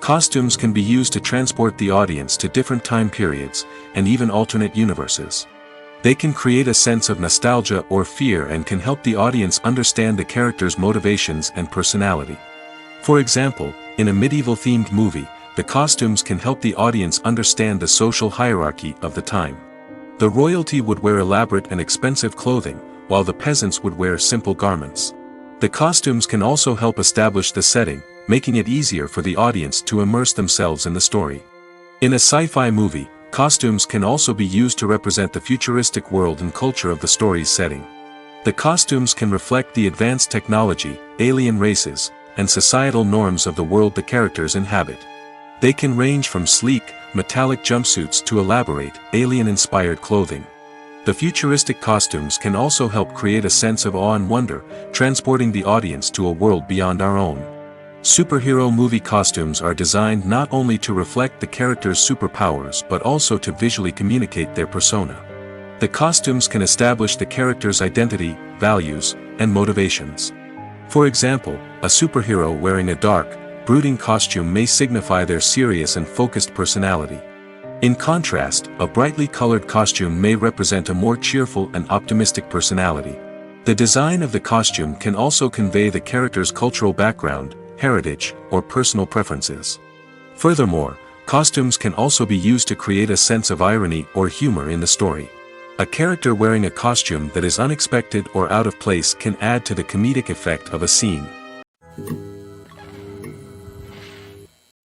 Costumes can be used to transport the audience to different time periods, and even alternate universes. They can create a sense of nostalgia or fear and can help the audience understand the character's motivations and personality. For example, in a medieval-themed movie, the costumes can help the audience understand the social hierarchy of the time. The royalty would wear elaborate and expensive clothing, while the peasants would wear simple garments. The costumes can also help establish the setting, making it easier for the audience to immerse themselves in the story. In a sci-fi movie, costumes can also be used to represent the futuristic world and culture of the story's setting. The costumes can reflect the advanced technology, alien races, and societal norms of the world the characters inhabit. They can range from sleek, metallic jumpsuits to elaborate, alien-inspired clothing. The futuristic costumes can also help create a sense of awe and wonder, transporting the audience to a world beyond our own. Superhero movie costumes are designed not only to reflect the character's superpowers but also to visually communicate their persona. The costumes can establish the character's identity, values, and motivations. For example, a superhero wearing a dark, brooding costume may signify their serious and focused personality. In contrast, a brightly colored costume may represent a more cheerful and optimistic personality. The design of the costume can also convey the character's cultural background, heritage, or personal preferences. Furthermore, costumes can also be used to create a sense of irony or humor in the story. A character wearing a costume that is unexpected or out of place can add to the comedic effect of a scene.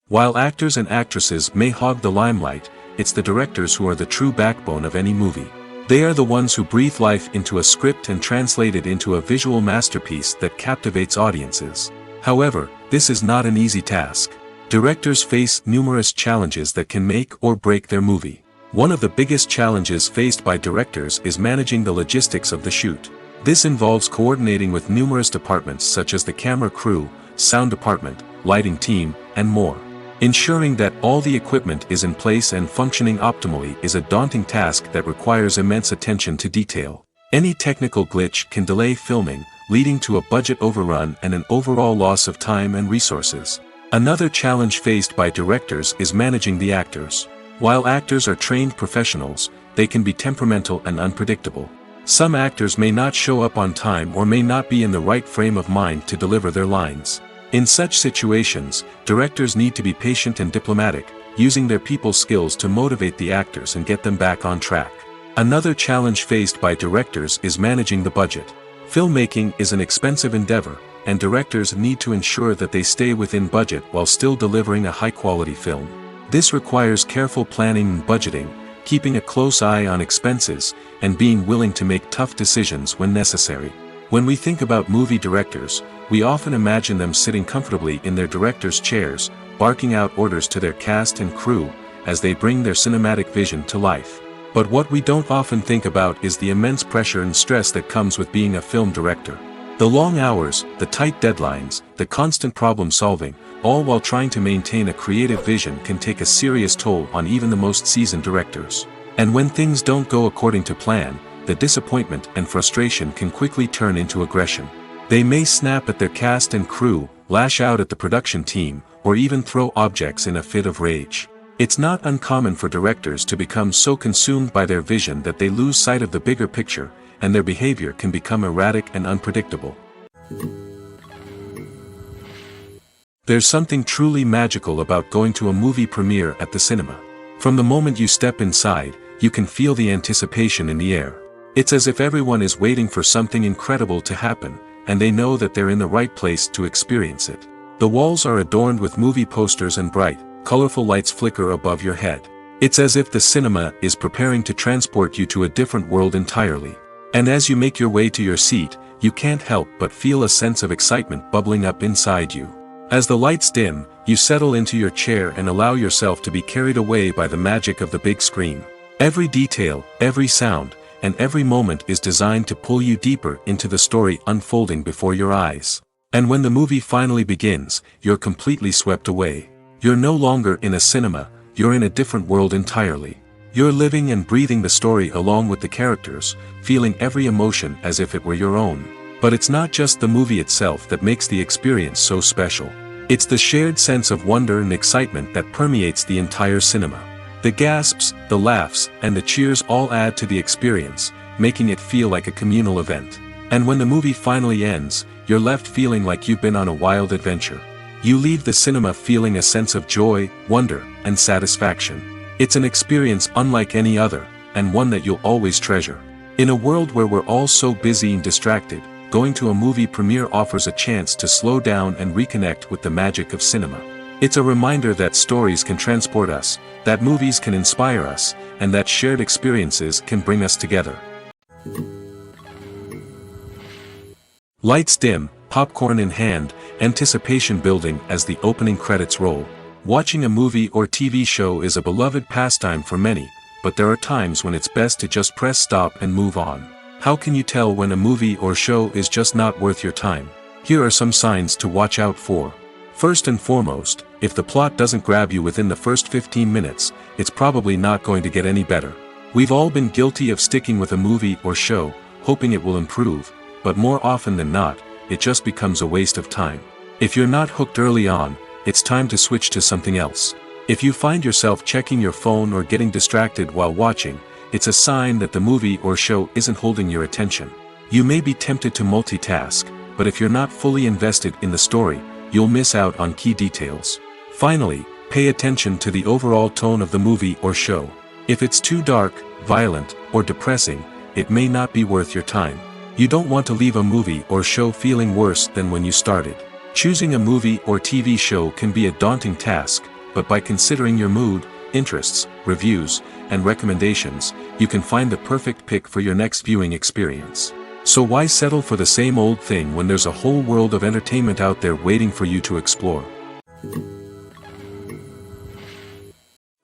While actors and actresses may hog the limelight, it's the directors who are the true backbone of any movie. They are the ones who breathe life into a script and translate it into a visual masterpiece that captivates audiences. However, this is not an easy task. Directors face numerous challenges that can make or break their movie. One of the biggest challenges faced by directors is managing the logistics of the shoot. This involves coordinating with numerous departments such as the camera crew, sound department, lighting team, and more. Ensuring that all the equipment is in place and functioning optimally is a daunting task that requires immense attention to detail. Any technical glitch can delay filming, leading to a budget overrun and an overall loss of time and resources. Another challenge faced by directors is managing the actors. While actors are trained professionals, they can be temperamental and unpredictable. Some actors may not show up on time or may not be in the right frame of mind to deliver their lines. In such situations, directors need to be patient and diplomatic, using their people skills to motivate the actors and get them back on track. Another challenge faced by directors is managing the budget. Filmmaking is an expensive endeavor, and directors need to ensure that they stay within budget while still delivering a high-quality film. This requires careful planning and budgeting, keeping a close eye on expenses, and being willing to make tough decisions when necessary. When we think about movie directors, we often imagine them sitting comfortably in their director's chairs, barking out orders to their cast and crew, as they bring their cinematic vision to life. But what we don't often think about is the immense pressure and stress that comes with being a film director. The long hours, the tight deadlines, the constant problem solving, all while trying to maintain a creative vision can take a serious toll on even the most seasoned directors. And when things don't go according to plan, the disappointment and frustration can quickly turn into aggression. They may snap at their cast and crew, lash out at the production team, or even throw objects in a fit of rage. It's not uncommon for directors to become so consumed by their vision that they lose sight of the bigger picture, and their behavior can become erratic and unpredictable. There's something truly magical about going to a movie premiere at the cinema. From the moment you step inside, you can feel the anticipation in the air. It's as if everyone is waiting for something incredible to happen, and they know that they're in the right place to experience it. The walls are adorned with movie posters and bright, colorful lights flicker above your head. It's as if the cinema is preparing to transport you to a different world entirely. And as you make your way to your seat, you can't help but feel a sense of excitement bubbling up inside you. As the lights dim, You settle into your chair and allow yourself to be carried away by the magic of the big screen. Every detail, every sound, and every moment is designed to pull you deeper into the story unfolding before your eyes. And when the movie finally begins, you're completely swept away. You're no longer in a cinema, you're in a different world entirely. You're living and breathing the story along with the characters, feeling every emotion as if it were your own. But it's not just the movie itself that makes the experience so special. It's the shared sense of wonder and excitement that permeates the entire cinema. The gasps, the laughs, and the cheers all add to the experience, making it feel like a communal event. And when the movie finally ends, you're left feeling like you've been on a wild adventure. You leave the cinema feeling a sense of joy, wonder, and satisfaction. It's an experience unlike any other, and one that you'll always treasure. In a world where we're all so busy and distracted, going to a movie premiere offers a chance to slow down and reconnect with the magic of cinema. It's a reminder that stories can transport us, that movies can inspire us, and that shared experiences can bring us together. Lights dim, popcorn in hand, anticipation building as the opening credits roll. Watching a movie or TV show is a beloved pastime for many, but there are times when it's best to just press stop and move on. How can you tell when a movie or show is just not worth your time? Here are some signs to watch out for. First and foremost, if the plot doesn't grab you within the first 15 minutes, it's probably not going to get any better. We've all been guilty of sticking with a movie or show, hoping it will improve, but more often than not, it just becomes a waste of time. If you're not hooked early on, it's time to switch to something else. If you find yourself checking your phone or getting distracted while watching, it's a sign that the movie or show isn't holding your attention. You may be tempted to multitask, but if you're not fully invested in the story, you'll miss out on key details. Finally, pay attention to the overall tone of the movie or show. If it's too dark, violent, or depressing, it may not be worth your time. You don't want to leave a movie or show feeling worse than when you started. Choosing a movie or TV show can be a daunting task, but by considering your mood, interests, reviews, and recommendations, you can find the perfect pick for your next viewing experience. So why settle for the same old thing when there's a whole world of entertainment out there waiting for you to explore?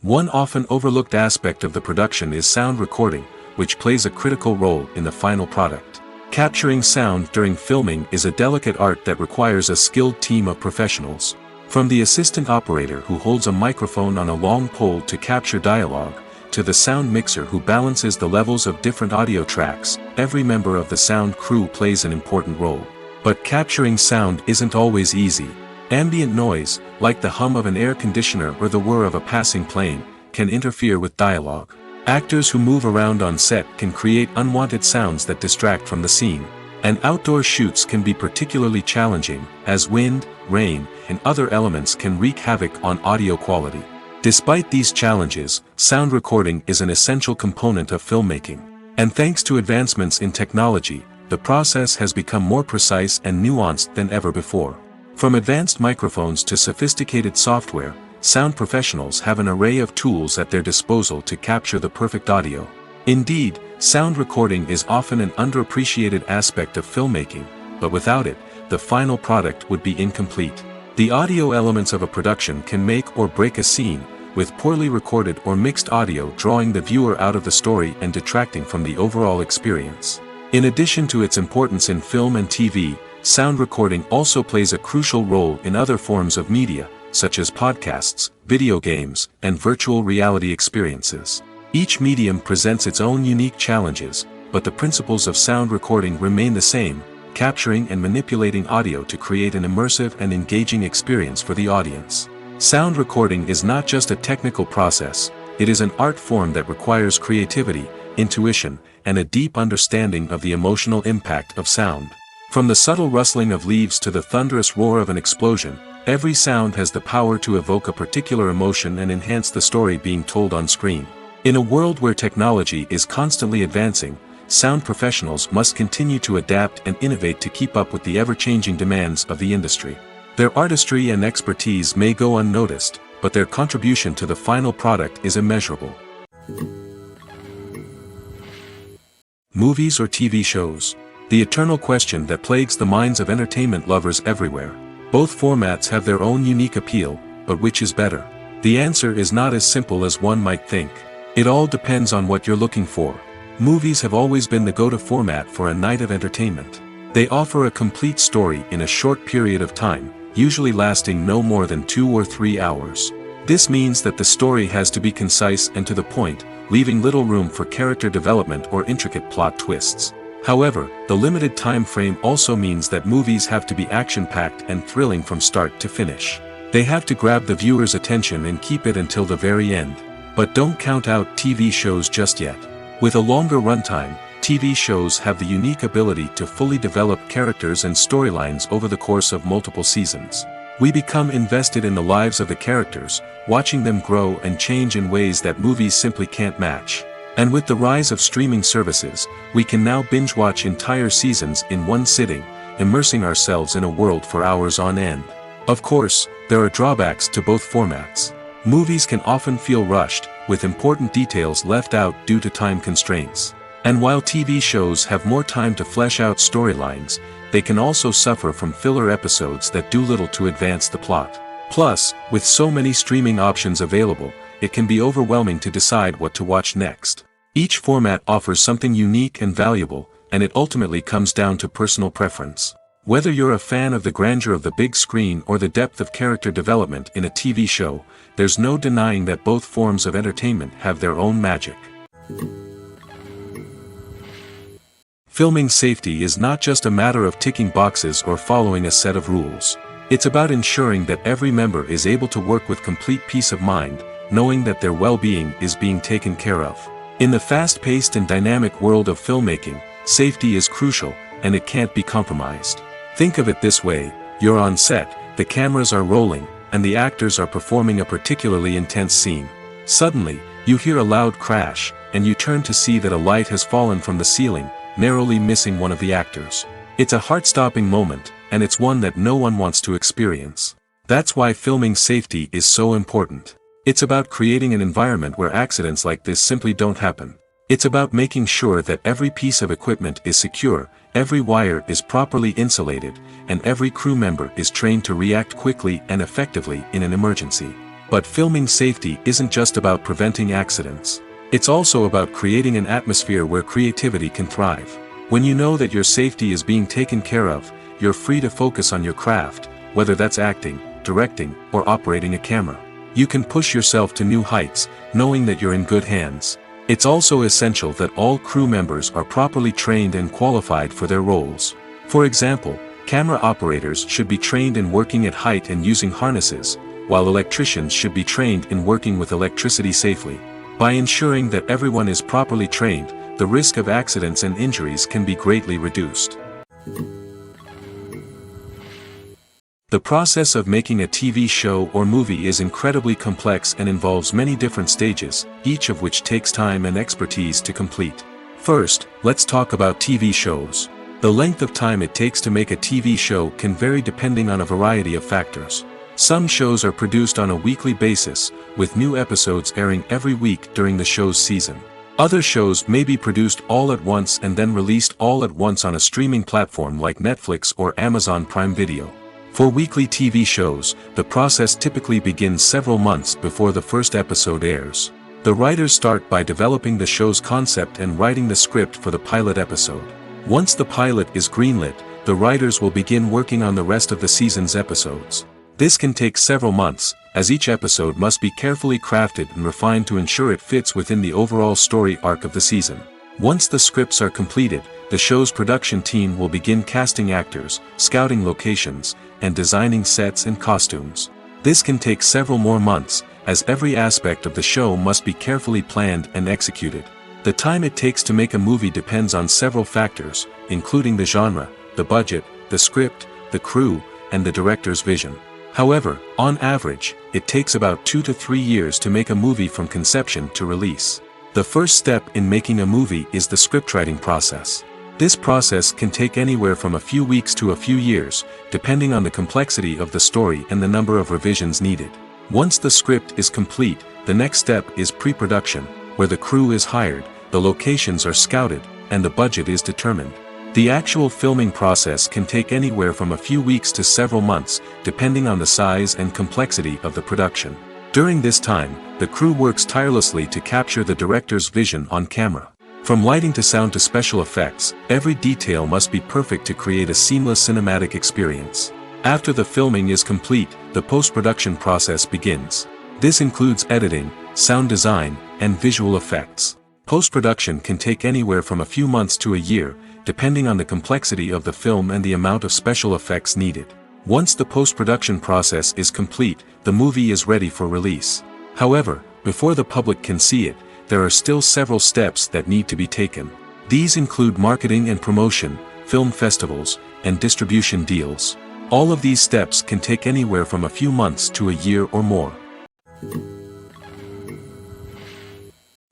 One often overlooked aspect of the production is sound recording, which plays a critical role in the final product. Capturing sound during filming is a delicate art that requires a skilled team of professionals. From the assistant operator who holds a microphone on a long pole to capture dialogue, to the sound mixer who balances the levels of different audio tracks, every member of the sound crew plays an important role. But capturing sound isn't always easy. Ambient noise, like the hum of an air conditioner or the whir of a passing plane, can interfere with dialogue. Actors who move around on set can create unwanted sounds that distract from the scene. And outdoor shoots can be particularly challenging, as wind, rain, and other elements can wreak havoc on audio quality. Despite these challenges, sound recording is an essential component of filmmaking. And thanks to advancements in technology, the process has become more precise and nuanced than ever before. From advanced microphones to sophisticated software, sound professionals have an array of tools at their disposal to capture the perfect audio. Indeed, sound recording is often an underappreciated aspect of filmmaking, but without it, the final product would be incomplete. The audio elements of a production can make or break a scene, with poorly recorded or mixed audio drawing the viewer out of the story and detracting from the overall experience. In addition to its importance in film and TV, sound recording also plays a crucial role in other forms of media, such as podcasts, video games, and virtual reality experiences. Each medium presents its own unique challenges, but the principles of sound recording remain the same: capturing and manipulating audio to create an immersive and engaging experience for the audience. Sound recording is not just a technical process, it is an art form that requires creativity, intuition, and a deep understanding of the emotional impact of sound. From the subtle rustling of leaves to the thunderous roar of an explosion, every sound has the power to evoke a particular emotion and enhance the story being told on screen. In a world where technology is constantly advancing, sound professionals must continue to adapt and innovate to keep up with the ever-changing demands of the industry. Their artistry and expertise may go unnoticed, but their contribution to the final product is immeasurable. Movies or TV shows? The eternal question that plagues the minds of entertainment lovers everywhere. Both formats have their own unique appeal, but which is better? The answer is not as simple as one might think. It all depends on what you're looking for. Movies have always been the go-to format for a night of entertainment. They offer a complete story in a short period of time, usually lasting no more than 2 or 3 hours. This means that the story has to be concise and to the point, leaving little room for character development or intricate plot twists. However, the limited time frame also means that movies have to be action-packed and thrilling from start to finish. They have to grab the viewer's attention and keep it until the very end. But don't count out TV shows just yet. With a longer runtime, TV shows have the unique ability to fully develop characters and storylines over the course of multiple seasons. We become invested in the lives of the characters, watching them grow and change in ways that movies simply can't match. And with the rise of streaming services, we can now binge-watch entire seasons in one sitting, immersing ourselves in a world for hours on end. Of course, there are drawbacks to both formats. Movies can often feel rushed, with important details left out due to time constraints. And while TV shows have more time to flesh out storylines, they can also suffer from filler episodes that do little to advance the plot. Plus, with so many streaming options available, it can be overwhelming to decide what to watch next. Each format offers something unique and valuable, and it ultimately comes down to personal preference. Whether you're a fan of the grandeur of the big screen or the depth of character development in a TV show, there's no denying that both forms of entertainment have their own magic. Filming safety is not just a matter of ticking boxes or following a set of rules. It's about ensuring that every member is able to work with complete peace of mind, knowing that their well-being is being taken care of. In the fast-paced and dynamic world of filmmaking, safety is crucial, and it can't be compromised. Think of it this way: you're on set, the cameras are rolling, and the actors are performing a particularly intense scene. Suddenly, you hear a loud crash, and you turn to see that a light has fallen from the ceiling, narrowly missing one of the actors. It's a heart-stopping moment, and it's one that no one wants to experience. That's why filming safety is so important. It's about creating an environment where accidents like this simply don't happen. It's about making sure that every piece of equipment is secure, every wire is properly insulated, and every crew member is trained to react quickly and effectively in an emergency. But filming safety isn't just about preventing accidents. It's also about creating an atmosphere where creativity can thrive. When you know that your safety is being taken care of, you're free to focus on your craft, whether that's acting, directing, or operating a camera. You can push yourself to new heights, knowing that you're in good hands. It's also essential that all crew members are properly trained and qualified for their roles. For example, camera operators should be trained in working at height and using harnesses, while electricians should be trained in working with electricity safely. By ensuring that everyone is properly trained, the risk of accidents and injuries can be greatly reduced. The process of making a TV show or movie is incredibly complex and involves many different stages, each of which takes time and expertise to complete. First, let's talk about TV shows. The length of time it takes to make a TV show can vary depending on a variety of factors. Some shows are produced on a weekly basis, with new episodes airing every week during the show's season. Other shows may be produced all at once and then released all at once on a streaming platform like Netflix or Amazon Prime Video. For weekly TV shows, the process typically begins several months before the first episode airs. The writers start by developing the show's concept and writing the script for the pilot episode. Once the pilot is greenlit, the writers will begin working on the rest of the season's episodes. This can take several months, as each episode must be carefully crafted and refined to ensure it fits within the overall story arc of the season. Once the scripts are completed, the show's production team will begin casting actors, scouting locations, and designing sets and costumes. This can take several more months, as every aspect of the show must be carefully planned and executed. The time it takes to make a movie depends on several factors, including the genre, the budget, the script, the crew, and the director's vision. However, on average, it takes about 2 to 3 years to make a movie from conception to release. The first step in making a movie is the scriptwriting process. This process can take anywhere from a few weeks to a few years, depending on the complexity of the story and the number of revisions needed. Once the script is complete, the next step is pre-production, where the crew is hired, the locations are scouted, and the budget is determined. The actual filming process can take anywhere from a few weeks to several months, depending on the size and complexity of the production. During this time, the crew works tirelessly to capture the director's vision on camera. From lighting to sound to special effects, every detail must be perfect to create a seamless cinematic experience. After the filming is complete, the post-production process begins. This includes editing, sound design, and visual effects. Post-production can take anywhere from a few months to a year, depending on the complexity of the film and the amount of special effects needed. Once the post-production process is complete, the movie is ready for release. However, before the public can see it, there are still several steps that need to be taken. These include marketing and promotion, film festivals, and distribution deals. All of these steps can take anywhere from a few months to a year or more.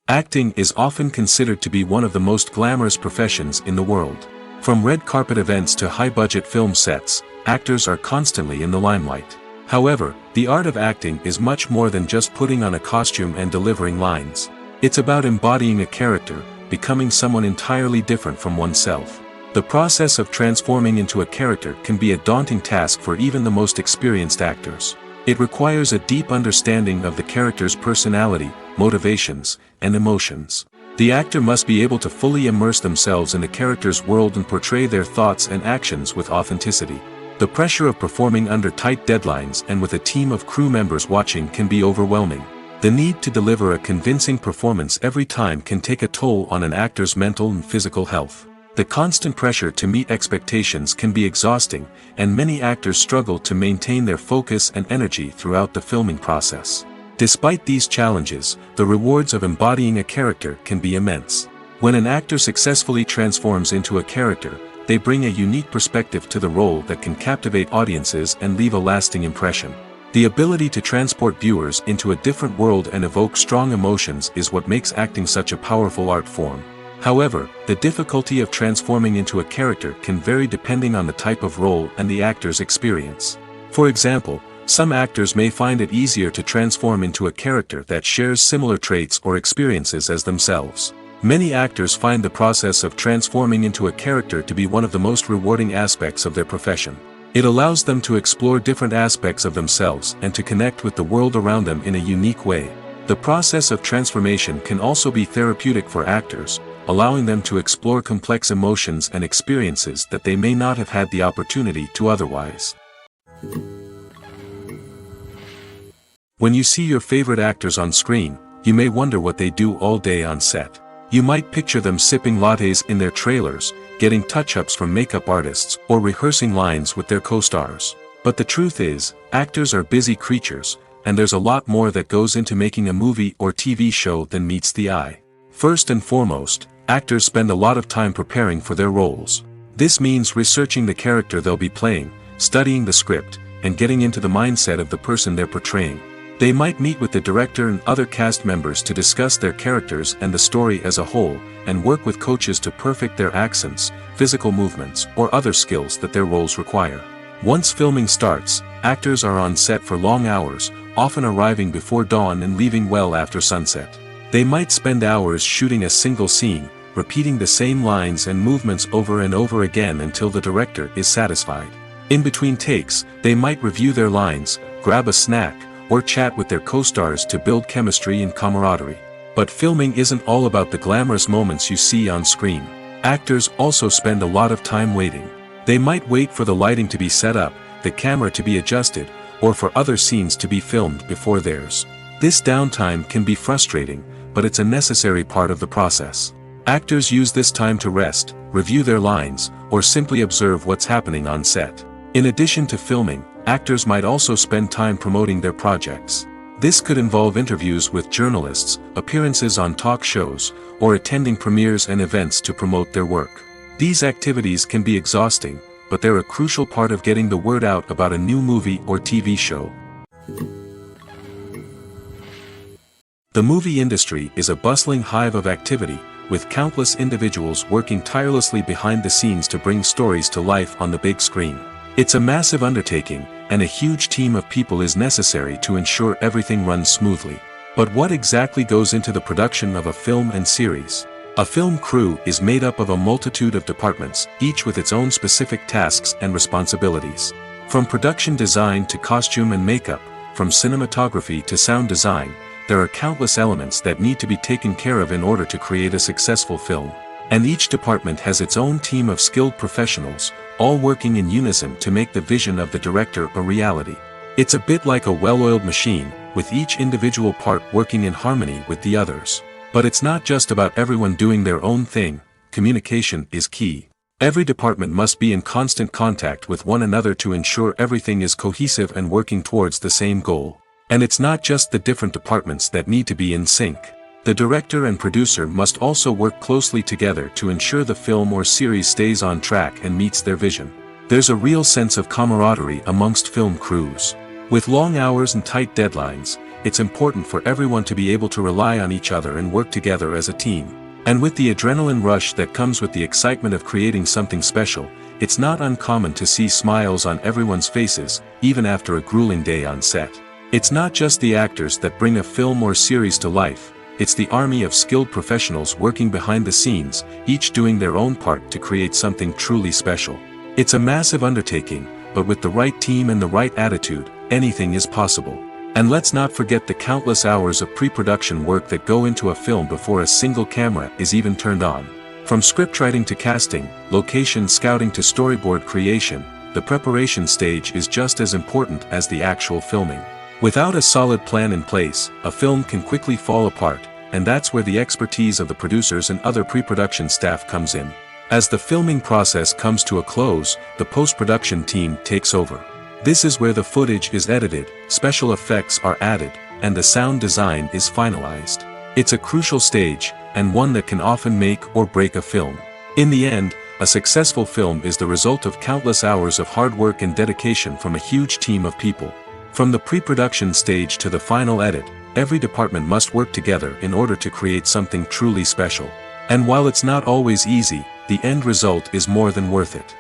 Acting is often considered to be one of the most glamorous professions in the world. From red carpet events to high-budget film sets, actors are constantly in the limelight. However, the art of acting is much more than just putting on a costume and delivering lines. It's about embodying a character, becoming someone entirely different from oneself. The process of transforming into a character can be a daunting task for even the most experienced actors. It requires a deep understanding of the character's personality, motivations, and emotions. The actor must be able to fully immerse themselves in the character's world and portray their thoughts and actions with authenticity. The pressure of performing under tight deadlines and with a team of crew members watching can be overwhelming. The need to deliver a convincing performance every time can take a toll on an actor's mental and physical health. The constant pressure to meet expectations can be exhausting, and many actors struggle to maintain their focus and energy throughout the filming process. Despite these challenges, the rewards of embodying a character can be immense. When an actor successfully transforms into a character, they bring a unique perspective to the role that can captivate audiences and leave a lasting impression. The ability to transport viewers into a different world and evoke strong emotions is what makes acting such a powerful art form. However, the difficulty of transforming into a character can vary depending on the type of role and the actor's experience. For example, some actors may find it easier to transform into a character that shares similar traits or experiences as themselves. Many actors find the process of transforming into a character to be one of the most rewarding aspects of their profession. It allows them to explore different aspects of themselves and to connect with the world around them in a unique way. The process of transformation can also be therapeutic for actors, allowing them to explore complex emotions and experiences that they may not have had the opportunity to otherwise. When you see your favorite actors on screen, you may wonder what they do all day on set. You might picture them sipping lattes in their trailers, getting touch-ups from makeup artists, or rehearsing lines with their co-stars. But the truth is, actors are busy creatures, and there's a lot more that goes into making a movie or TV show than meets the eye. First and foremost, actors spend a lot of time preparing for their roles. This means researching the character they'll be playing, studying the script, and getting into the mindset of the person they're portraying. They might meet with the director and other cast members to discuss their characters and the story as a whole, and work with coaches to perfect their accents, physical movements, or other skills that their roles require. Once filming starts, actors are on set for long hours, often arriving before dawn and leaving well after sunset. They might spend hours shooting a single scene, repeating the same lines and movements over and over again until the director is satisfied. In between takes, they might review their lines, grab a snack, or chat with their co-stars to build chemistry and camaraderie. But filming isn't all about the glamorous moments you see on screen. Actors also spend a lot of time waiting. They might wait for the lighting to be set up, the camera to be adjusted, or for other scenes to be filmed before theirs. This downtime can be frustrating, but it's a necessary part of the process. Actors use this time to rest, review their lines, or simply observe what's happening on set. In addition to filming, actors might also spend time promoting their projects. This could involve interviews with journalists, appearances on talk shows, or attending premieres and events to promote their work. These activities can be exhausting, but they're a crucial part of getting the word out about a new movie or TV show. The movie industry is a bustling hive of activity, with countless individuals working tirelessly behind the scenes to bring stories to life on the big screen. It's a massive undertaking, and a huge team of people is necessary to ensure everything runs smoothly. But what exactly goes into the production of a film and series? A film crew is made up of a multitude of departments, each with its own specific tasks and responsibilities. From production design to costume and makeup, from cinematography to sound design, there are countless elements that need to be taken care of in order to create a successful film. And each department has its own team of skilled professionals, all working in unison to make the vision of the director a reality. It's a bit like a well-oiled machine, with each individual part working in harmony with the others. But it's not just about everyone doing their own thing. Communication is key. Every department must be in constant contact with one another to ensure everything is cohesive and working towards the same goal. And it's not just the different departments that need to be in sync. The director and producer must also work closely together to ensure the film or series stays on track and meets their vision. There's a real sense of camaraderie amongst film crews. With long hours and tight deadlines, it's important for everyone to be able to rely on each other and work together as a team. And with the adrenaline rush that comes with the excitement of creating something special, it's not uncommon to see smiles on everyone's faces, even after a grueling day on set. It's not just the actors that bring a film or series to life, it's the army of skilled professionals working behind the scenes, each doing their own part to create something truly special. It's a massive undertaking, but with the right team and the right attitude, anything is possible. And let's not forget the countless hours of pre-production work that go into a film before a single camera is even turned on. From scriptwriting to casting, location scouting to storyboard creation, the preparation stage is just as important as the actual filming. Without a solid plan in place, a film can quickly fall apart, and that's where the expertise of the producers and other pre-production staff comes in. As the filming process comes to a close, the post-production team takes over. This is where the footage is edited, special effects are added, and the sound design is finalized. It's a crucial stage, and one that can often make or break a film. In the end, a successful film is the result of countless hours of hard work and dedication from a huge team of people. From the pre-production stage to the final edit, every department must work together in order to create something truly special. And while it's not always easy, the end result is more than worth it.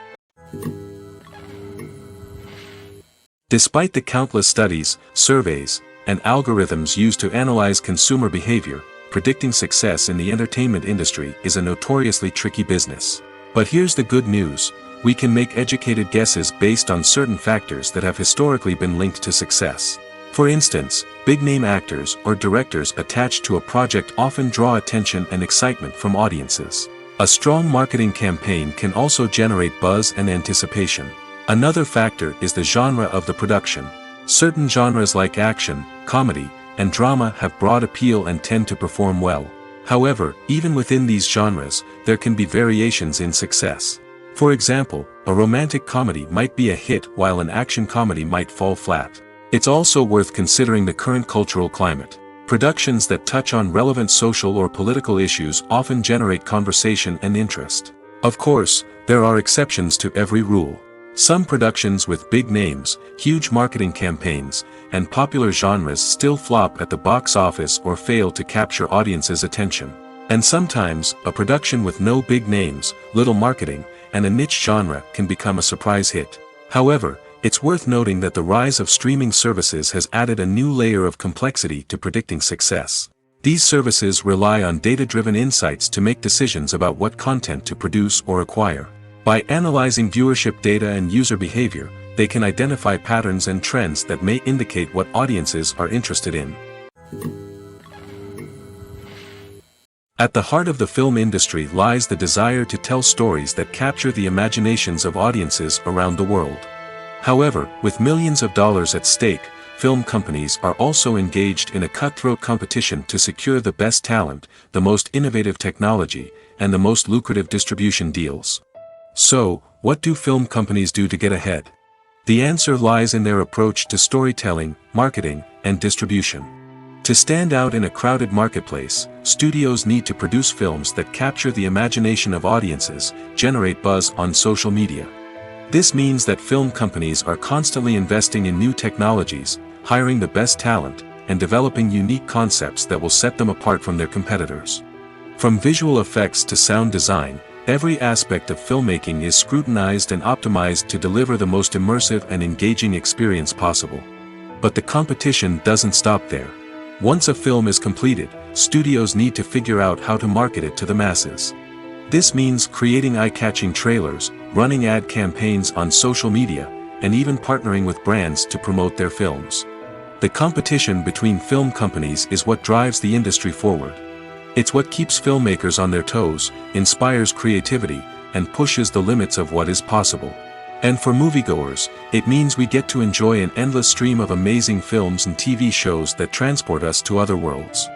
Despite the countless studies, surveys, and algorithms used to analyze consumer behavior, predicting success in the entertainment industry is a notoriously tricky business. But here's the good news: we can make educated guesses based on certain factors that have historically been linked to success. For instance, big-name actors or directors attached to a project often draw attention and excitement from audiences. A strong marketing campaign can also generate buzz and anticipation. Another factor is the genre of the production. Certain genres like action, comedy, and drama have broad appeal and tend to perform well. However, even within these genres, there can be variations in success. For example, a romantic comedy might be a hit while an action comedy might fall flat. It's also worth considering the current cultural climate. Productions that touch on relevant social or political issues often generate conversation and interest. Of course, there are exceptions to every rule. Some productions with big names, huge marketing campaigns, and popular genres still flop at the box office or fail to capture audiences' attention. And sometimes, a production with no big names, little marketing, and a niche genre can become a surprise hit. However, it's worth noting that the rise of streaming services has added a new layer of complexity to predicting success. These services rely on data-driven insights to make decisions about what content to produce or acquire. By analyzing viewership data and user behavior, they can identify patterns and trends that may indicate what audiences are interested in. At the heart of the film industry lies the desire to tell stories that capture the imaginations of audiences around the world. However, with millions of dollars at stake, film companies are also engaged in a cutthroat competition to secure the best talent, the most innovative technology, and the most lucrative distribution deals. So, what do film companies do to get ahead? The answer lies in their approach to storytelling, marketing, and distribution. To stand out in a crowded marketplace, studios need to produce films that capture the imagination of audiences, generate buzz on social media. This means that film companies are constantly investing in new technologies, hiring the best talent, and developing unique concepts that will set them apart from their competitors. From visual effects to sound design, every aspect of filmmaking is scrutinized and optimized to deliver the most immersive and engaging experience possible. But the competition doesn't stop there. Once a film is completed, studios need to figure out how to market it to the masses. This means creating eye-catching trailers, running ad campaigns on social media, and even partnering with brands to promote their films. The competition between film companies is what drives the industry forward. It's what keeps filmmakers on their toes, inspires creativity, and pushes the limits of what is possible. And for moviegoers, it means we get to enjoy an endless stream of amazing films and TV shows that transport us to other worlds.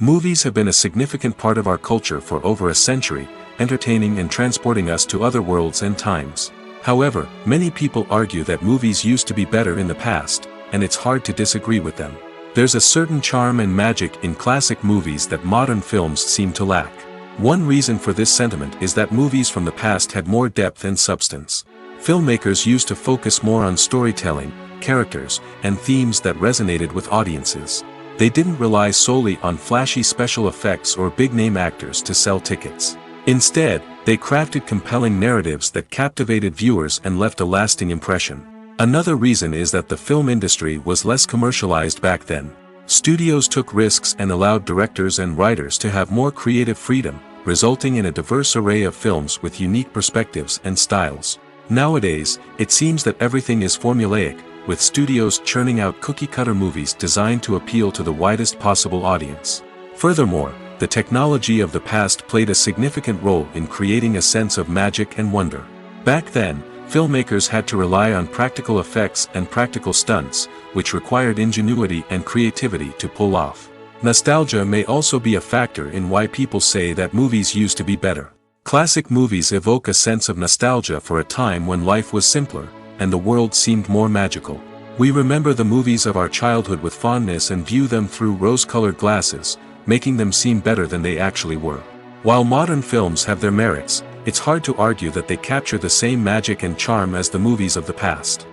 Movies have been a significant part of our culture for over a century, entertaining and transporting us to other worlds and times. However, many people argue that movies used to be better in the past, and it's hard to disagree with them. There's a certain charm and magic in classic movies that modern films seem to lack. One reason for this sentiment is that movies from the past had more depth and substance. Filmmakers used to focus more on storytelling, characters, and themes that resonated with audiences. They didn't rely solely on flashy special effects or big-name actors to sell tickets. Instead, they crafted compelling narratives that captivated viewers and left a lasting impression. Another reason is that the film industry was less commercialized back then. Studios took risks and allowed directors and writers to have more creative freedom, resulting in a diverse array of films with unique perspectives and styles. Nowadays, it seems that everything is formulaic, with studios churning out cookie-cutter movies designed to appeal to the widest possible audience. Furthermore, the technology of the past played a significant role in creating a sense of magic and wonder. Back then, filmmakers had to rely on practical effects and practical stunts, which required ingenuity and creativity to pull off. Nostalgia may also be a factor in why people say that movies used to be better. Classic movies evoke a sense of nostalgia for a time when life was simpler, and the world seemed more magical. We remember the movies of our childhood with fondness and view them through rose-colored glasses, making them seem better than they actually were. While modern films have their merits, it's hard to argue that they capture the same magic and charm as the movies of the past.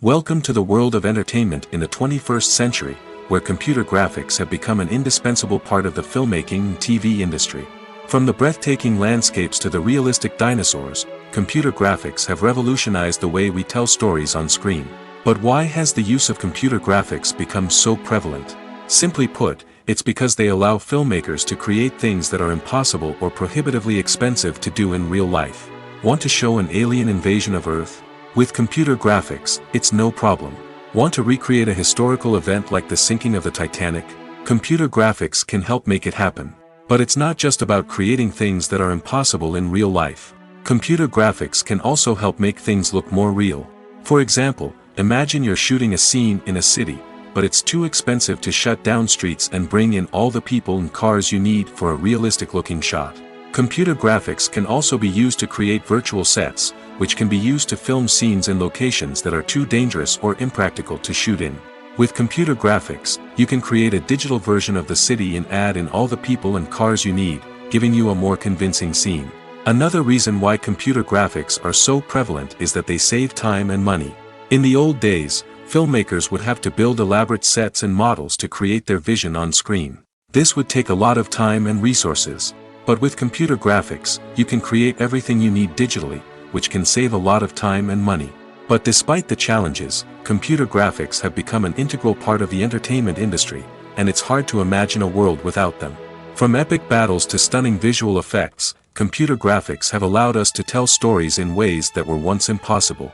Welcome to the world of entertainment in the 21st century, where computer graphics have become an indispensable part of the filmmaking and TV industry. From the breathtaking landscapes to the realistic dinosaurs, computer graphics have revolutionized the way we tell stories on screen. But why has the use of computer graphics become so prevalent? Simply put, it's because they allow filmmakers to create things that are impossible or prohibitively expensive to do in real life. Want to show an alien invasion of Earth? With computer graphics, it's no problem. Want to recreate a historical event like the sinking of the Titanic? Computer graphics can help make it happen. But it's not just about creating things that are impossible in real life. Computer graphics can also help make things look more real. For example, imagine you're shooting a scene in a city, but it's too expensive to shut down streets and bring in all the people and cars you need for a realistic-looking shot. Computer graphics can also be used to create virtual sets, which can be used to film scenes in locations that are too dangerous or impractical to shoot in. With computer graphics, you can create a digital version of the city and add in all the people and cars you need, giving you a more convincing scene. Another reason why computer graphics are so prevalent is that they save time and money. In the old days, filmmakers would have to build elaborate sets and models to create their vision on screen. This would take a lot of time and resources. But with computer graphics, you can create everything you need digitally, which can save a lot of time and money. But despite the challenges, computer graphics have become an integral part of the entertainment industry, and it's hard to imagine a world without them. From epic battles to stunning visual effects, computer graphics have allowed us to tell stories in ways that were once impossible.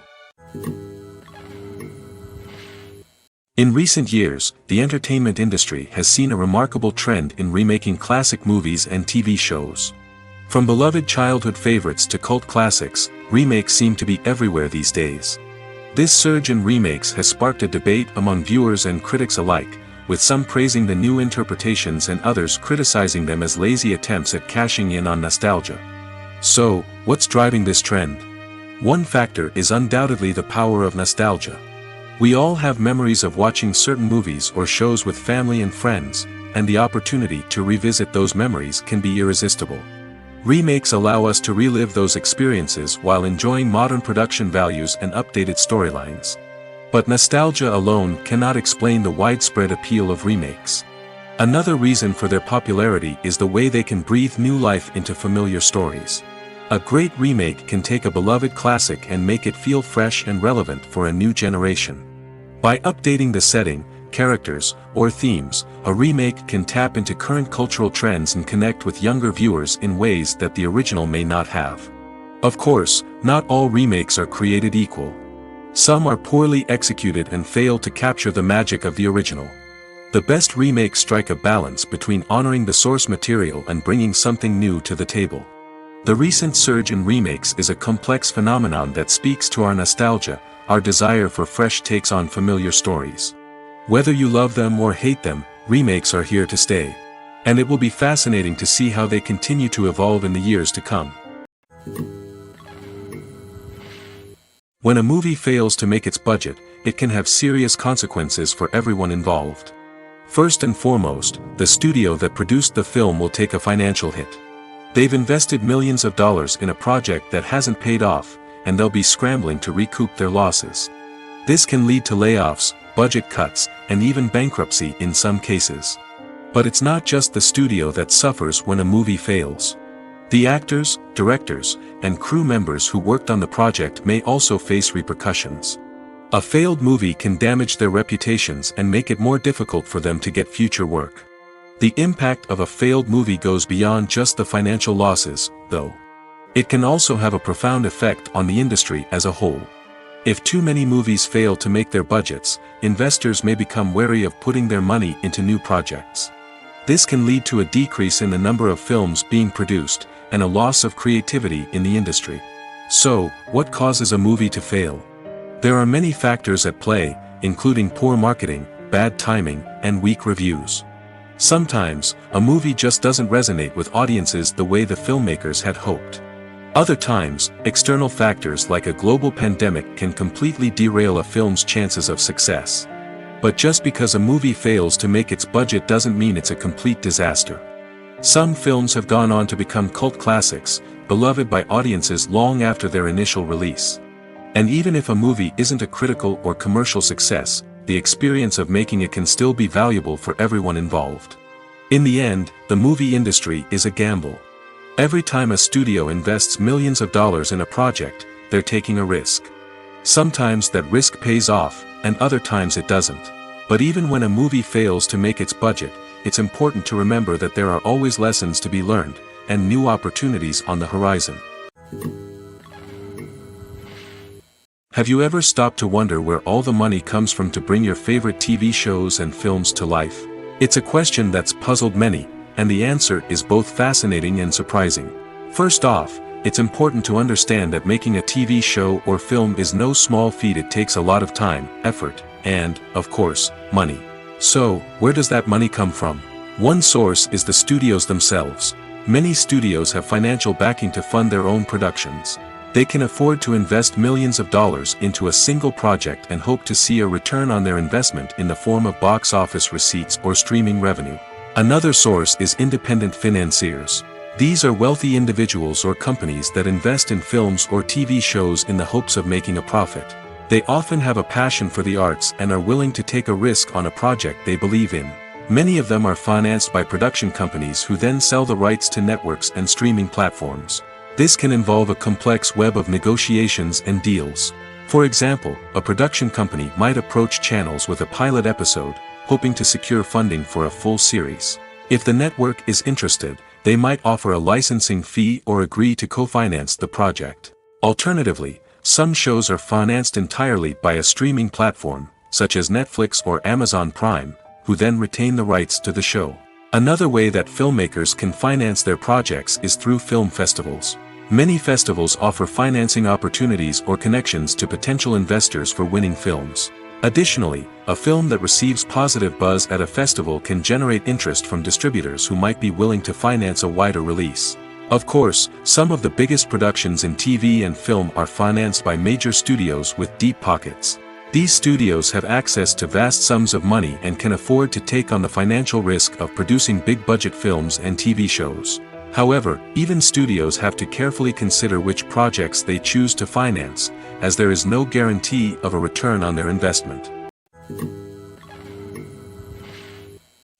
In recent years, the entertainment industry has seen a remarkable trend in remaking classic movies and TV shows. From beloved childhood favorites to cult classics, remakes seem to be everywhere these days. This surge in remakes has sparked a debate among viewers and critics alike, with some praising the new interpretations and others criticizing them as lazy attempts at cashing in on nostalgia. So, what's driving this trend? One factor is undoubtedly the power of nostalgia. We all have memories of watching certain movies or shows with family and friends, and the opportunity to revisit those memories can be irresistible. Remakes allow us to relive those experiences while enjoying modern production values and updated storylines. But nostalgia alone cannot explain the widespread appeal of remakes. Another reason for their popularity is the way they can breathe new life into familiar stories. A great remake can take a beloved classic and make it feel fresh and relevant for a new generation. By updating the setting, characters, or themes, a remake can tap into current cultural trends and connect with younger viewers in ways that the original may not have. Of course, not all remakes are created equal. Some are poorly executed and fail to capture the magic of the original. The best remakes strike a balance between honoring the source material and bringing something new to the table. The recent surge in remakes is a complex phenomenon that speaks to our nostalgia, our desire for fresh takes on familiar stories. Whether you love them or hate them, remakes are here to stay. And it will be fascinating to see how they continue to evolve in the years to come. When a movie fails to make its budget, it can have serious consequences for everyone involved. First and foremost, the studio that produced the film will take a financial hit. They've invested millions of dollars in a project that hasn't paid off, and they'll be scrambling to recoup their losses. This can lead to layoffs, budget cuts, and even bankruptcy in some cases. But it's not just the studio that suffers when a movie fails. The actors, directors, and crew members who worked on the project may also face repercussions. A failed movie can damage their reputations and make it more difficult for them to get future work. The impact of a failed movie goes beyond just the financial losses, though. It can also have a profound effect on the industry as a whole. If too many movies fail to make their budgets, investors may become wary of putting their money into new projects. This can lead to a decrease in the number of films being produced, and a loss of creativity in the industry. So, what causes a movie to fail? There are many factors at play, including poor marketing, bad timing, and weak reviews. Sometimes, a movie just doesn't resonate with audiences the way the filmmakers had hoped. Other times, external factors like a global pandemic can completely derail a film's chances of success. But just because a movie fails to make its budget doesn't mean it's a complete disaster. Some films have gone on to become cult classics, beloved by audiences long after their initial release. And even if a movie isn't a critical or commercial success, the experience of making it can still be valuable for everyone involved. In the end, the movie industry is a gamble. Every time a studio invests millions of dollars in a project, they're taking a risk. Sometimes that risk pays off, and other times it doesn't. But even when a movie fails to make its budget, it's important to remember that there are always lessons to be learned, and new opportunities on the horizon. Have you ever stopped to wonder where all the money comes from to bring your favorite TV shows and films to life? It's a question that's puzzled many, and the answer is both fascinating and surprising. First off, it's important to understand that making a TV show or film is no small feat. It takes a lot of time, effort, and, of course, money. So, where does that money come from? One source is the studios themselves. Many studios have financial backing to fund their own productions. They can afford to invest millions of dollars into a single project and hope to see a return on their investment in the form of box office receipts or streaming revenue. Another source is independent financiers. These are wealthy individuals or companies that invest in films or TV shows in the hopes of making a profit. They often have a passion for the arts and are willing to take a risk on a project they believe in. Many of them are financed by production companies who then sell the rights to networks and streaming platforms. This can involve a complex web of negotiations and deals. For example, a production company might approach channels with a pilot episode, hoping to secure funding for a full series. If the network is interested, they might offer a licensing fee or agree to co-finance the project. Alternatively, some shows are financed entirely by a streaming platform, such as Netflix or Amazon Prime, who then retain the rights to the show. Another way that filmmakers can finance their projects is through film festivals. Many festivals offer financing opportunities or connections to potential investors for winning films. Additionally, a film that receives positive buzz at a festival can generate interest from distributors who might be willing to finance a wider release. Of course, some of the biggest productions in TV and film are financed by major studios with deep pockets. These studios have access to vast sums of money and can afford to take on the financial risk of producing big-budget films and TV shows. However, even studios have to carefully consider which projects they choose to finance, as there is no guarantee of a return on their investment.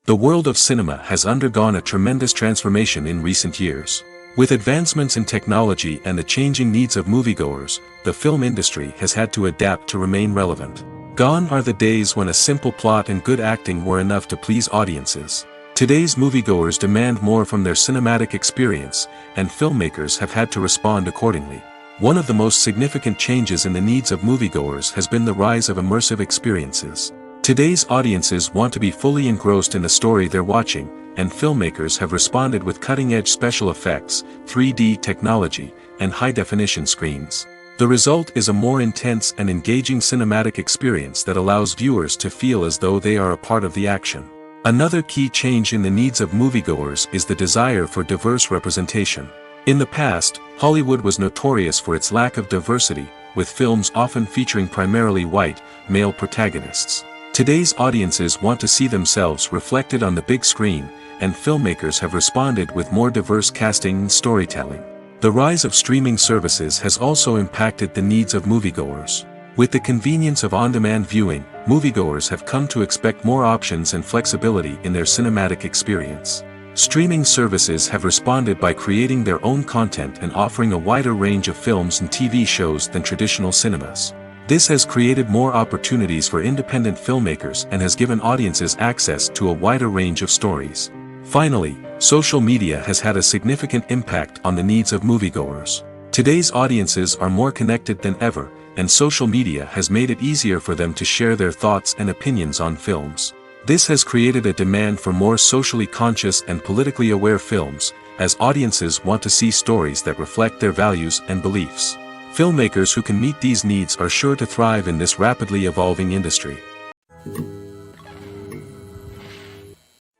The world of cinema has undergone a tremendous transformation in recent years. With advancements in technology and the changing needs of moviegoers, the film industry has had to adapt to remain relevant. Gone are the days when a simple plot and good acting were enough to please audiences. Today's moviegoers demand more from their cinematic experience, and filmmakers have had to respond accordingly. One of the most significant changes in the needs of moviegoers has been the rise of immersive experiences. Today's audiences want to be fully engrossed in the story they're watching, and filmmakers have responded with cutting-edge special effects, 3D technology, and high-definition screens. The result is a more intense and engaging cinematic experience that allows viewers to feel as though they are a part of the action. Another key change in the needs of moviegoers is the desire for diverse representation. In the past, Hollywood was notorious for its lack of diversity, with films often featuring primarily white, male protagonists. Today's audiences want to see themselves reflected on the big screen, and filmmakers have responded with more diverse casting and storytelling. The rise of streaming services has also impacted the needs of moviegoers. With the convenience of on-demand viewing, moviegoers have come to expect more options and flexibility in their cinematic experience. Streaming services have responded by creating their own content and offering a wider range of films and TV shows than traditional cinemas. This has created more opportunities for independent filmmakers and has given audiences access to a wider range of stories. Finally, social media has had a significant impact on the needs of moviegoers. Today's audiences are more connected than ever, and social media has made it easier for them to share their thoughts and opinions on films. This has created a demand for more socially conscious and politically aware films, as audiences want to see stories that reflect their values and beliefs. Filmmakers who can meet these needs are sure to thrive in this rapidly evolving industry.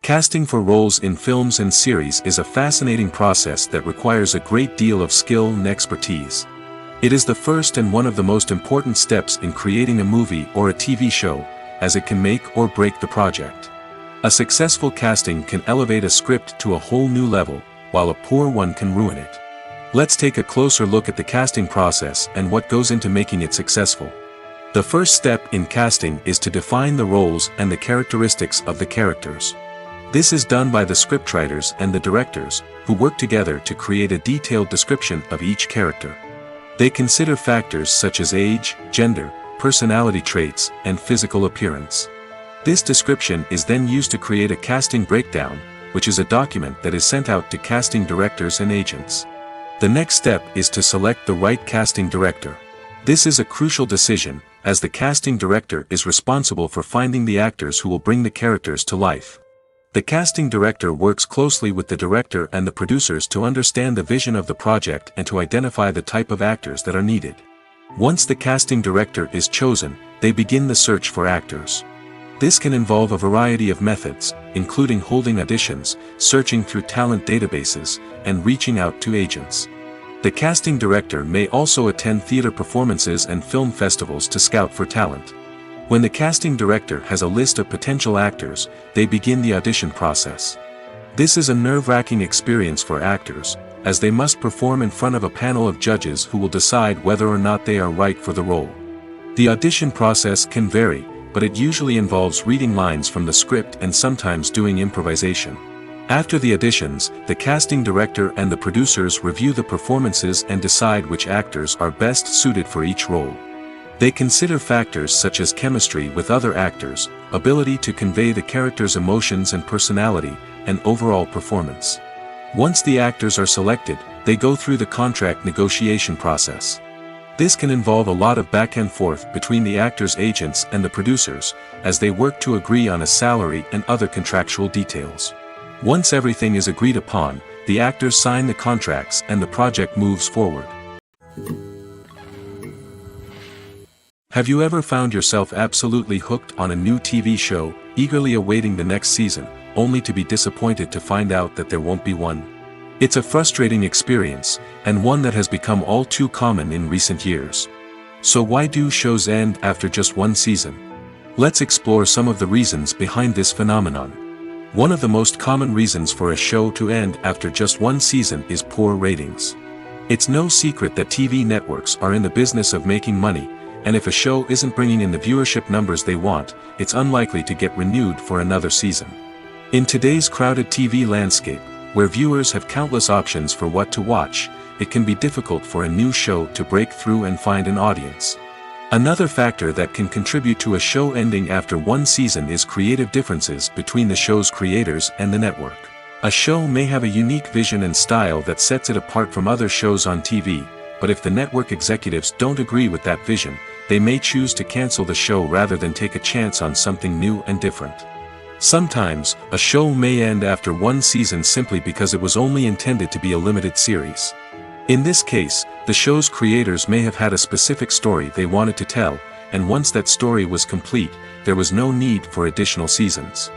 Casting for roles in films and series is a fascinating process that requires a great deal of skill and expertise. It is the first and one of the most important steps in creating a movie or a TV show, as it can make or break the project. A successful casting can elevate a script to a whole new level, while a poor one can ruin it. Let's take a closer look at the casting process and what goes into making it successful. The first step in casting is to define the roles and the characteristics of the characters. This is done by the scriptwriters and the directors, who work together to create a detailed description of each character. They consider factors such as age, gender, personality traits, and physical appearance. This description is then used to create a casting breakdown, which is a document that is sent out to casting directors and agents. The next step is to select the right casting director. This is a crucial decision, as the casting director is responsible for finding the actors who will bring the characters to life. The casting director works closely with the director and the producers to understand the vision of the project and to identify the type of actors that are needed. Once the casting director is chosen, they begin the search for actors. This can involve a variety of methods, including holding auditions, searching through talent databases, and reaching out to agents. The casting director may also attend theater performances and film festivals to scout for talent. When the casting director has a list of potential actors, they begin the audition process. This is a nerve-wracking experience for actors, as they must perform in front of a panel of judges who will decide whether or not they are right for the role. The audition process can vary, but it usually involves reading lines from the script and sometimes doing improvisation. After the auditions, the casting director and the producers review the performances and decide which actors are best suited for each role. They consider factors such as chemistry with other actors, ability to convey the character's emotions and personality, and overall performance. Once the actors are selected, they go through the contract negotiation process. This can involve a lot of back and forth between the actors' agents and the producers, as they work to agree on a salary and other contractual details. Once everything is agreed upon, the actors sign the contracts and the project moves forward. Have you ever found yourself absolutely hooked on a new TV show, eagerly awaiting the next season, only to be disappointed to find out that there won't be one? It's a frustrating experience, and one that has become all too common in recent years. So why do shows end after just one season? Let's explore some of the reasons behind this phenomenon. One of the most common reasons for a show to end after just one season is poor ratings. It's no secret that TV networks are in the business of making money, and if a show isn't bringing in the viewership numbers they want, it's unlikely to get renewed for another season. In today's crowded TV landscape, Where viewers have countless options for what to watch, it can be difficult for a new show to break through and find an audience. Another factor that can contribute to a show ending after one season is creative differences between the show's creators and the network. A show may have a unique vision and style that sets it apart from other shows on TV, but if the network executives don't agree with that vision, they may choose to cancel the show rather than take a chance on something new and different. Sometimes, a show may end after one season simply because it was only intended to be a limited series. In this case, the show's creators may have had a specific story they wanted to tell, and once that story was complete, there was no need for additional seasons.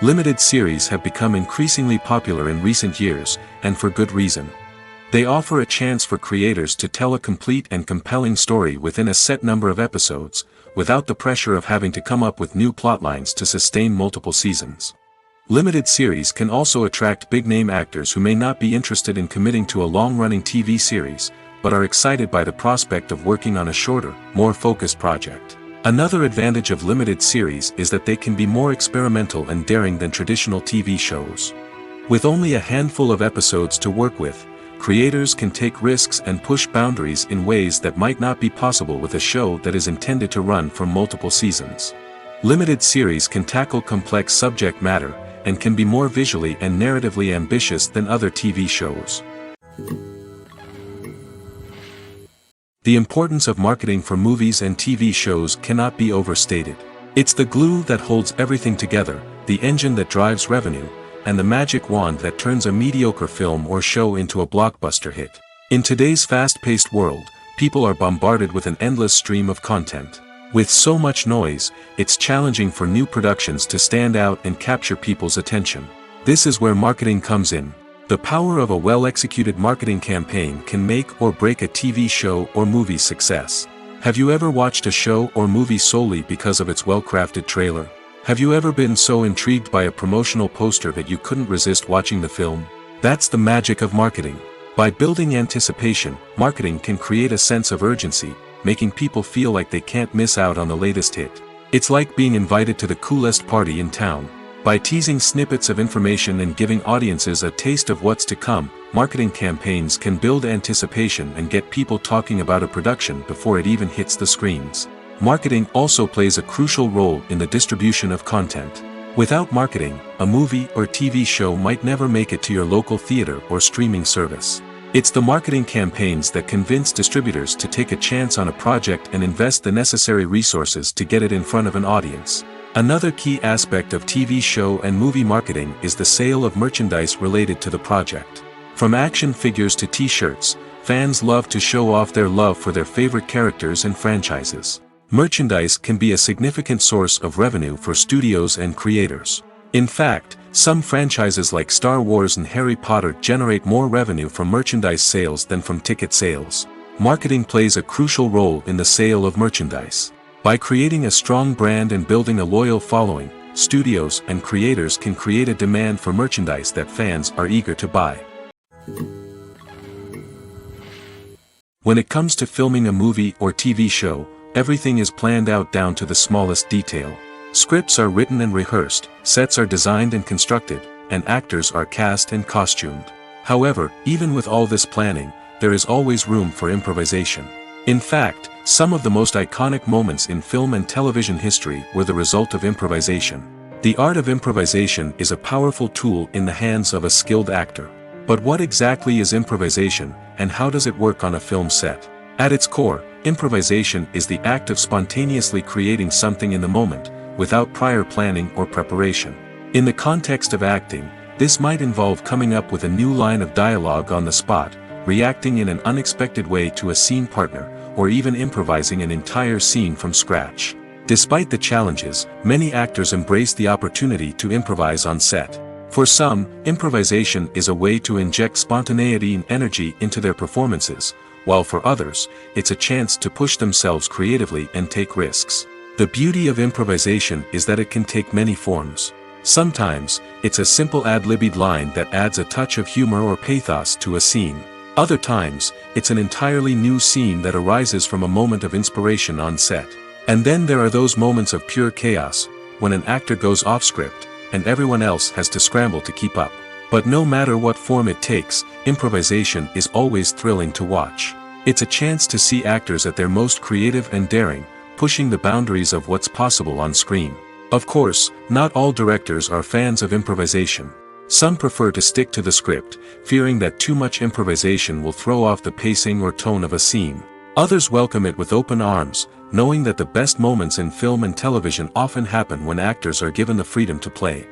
Limited series have become increasingly popular in recent years, and for good reason. They offer a chance for creators to tell a complete and compelling story within a set number of episodes, without the pressure of having to come up with new plotlines to sustain multiple seasons. Limited series can also attract big-name actors who may not be interested in committing to a long-running TV series, but are excited by the prospect of working on a shorter, more focused project. Another advantage of limited series is that they can be more experimental and daring than traditional TV shows. With only a handful of episodes to work with, creators can take risks and push boundaries in ways that might not be possible with a show that is intended to run for multiple seasons. Limited series can tackle complex subject matter, and can be more visually and narratively ambitious than other TV shows. The importance of marketing for movies and TV shows cannot be overstated. It's the glue that holds everything together, the engine that drives revenue, and the magic wand that turns a mediocre film or show into a blockbuster hit. In today's fast-paced world, people are bombarded with an endless stream of content. With so much noise, it's challenging for new productions to stand out and capture people's attention. This is where marketing comes in. The power of a well-executed marketing campaign can make or break a TV show or movie's success. Have you ever watched a show or movie solely because of its well-crafted trailer? Have you ever been so intrigued by a promotional poster that you couldn't resist watching the film? That's the magic of marketing. By building anticipation, marketing can create a sense of urgency, making people feel like they can't miss out on the latest hit. It's like being invited to the coolest party in town. By teasing snippets of information and giving audiences a taste of what's to come, marketing campaigns can build anticipation and get people talking about a production before it even hits the screens. Marketing also plays a crucial role in the distribution of content. Without marketing, a movie or TV show might never make it to your local theater or streaming service. It's the marketing campaigns that convince distributors to take a chance on a project and invest the necessary resources to get it in front of an audience. Another key aspect of TV show and movie marketing is the sale of merchandise related to the project. From action figures to t-shirts, fans love to show off their love for their favorite characters and franchises. Merchandise can be a significant source of revenue for studios and creators. In fact, some franchises like Star Wars and Harry Potter generate more revenue from merchandise sales than from ticket sales. Marketing plays a crucial role in the sale of merchandise. By creating a strong brand and building a loyal following, studios and creators can create a demand for merchandise that fans are eager to buy. When it comes to filming a movie or TV show, everything is planned out down to the smallest detail. Scripts are written and rehearsed, sets are designed and constructed, and actors are cast and costumed. However, even with all this planning, there is always room for improvisation. In fact, some of the most iconic moments in film and television history were the result of improvisation. The art of improvisation is a powerful tool in the hands of a skilled actor. But what exactly is improvisation, and how does it work on a film set? At its core, improvisation is the act of spontaneously creating something in the moment, without prior planning or preparation. In the context of acting, this might involve coming up with a new line of dialogue on the spot, reacting in an unexpected way to a scene partner, or even improvising an entire scene from scratch. Despite the challenges, many actors embrace the opportunity to improvise on set. For some, improvisation is a way to inject spontaneity and energy into their performances, while for others, it's a chance to push themselves creatively and take risks. The beauty of improvisation is that it can take many forms. Sometimes, it's a simple ad-libbed line that adds a touch of humor or pathos to a scene. Other times, it's an entirely new scene that arises from a moment of inspiration on set. And then there are those moments of pure chaos, when an actor goes off script, and everyone else has to scramble to keep up. But no matter what form it takes, improvisation is always thrilling to watch. It's a chance to see actors at their most creative and daring, pushing the boundaries of what's possible on screen. Of course, not all directors are fans of improvisation. Some prefer to stick to the script, fearing that too much improvisation will throw off the pacing or tone of a scene. Others welcome it with open arms, knowing that the best moments in film and television often happen when actors are given the freedom to play.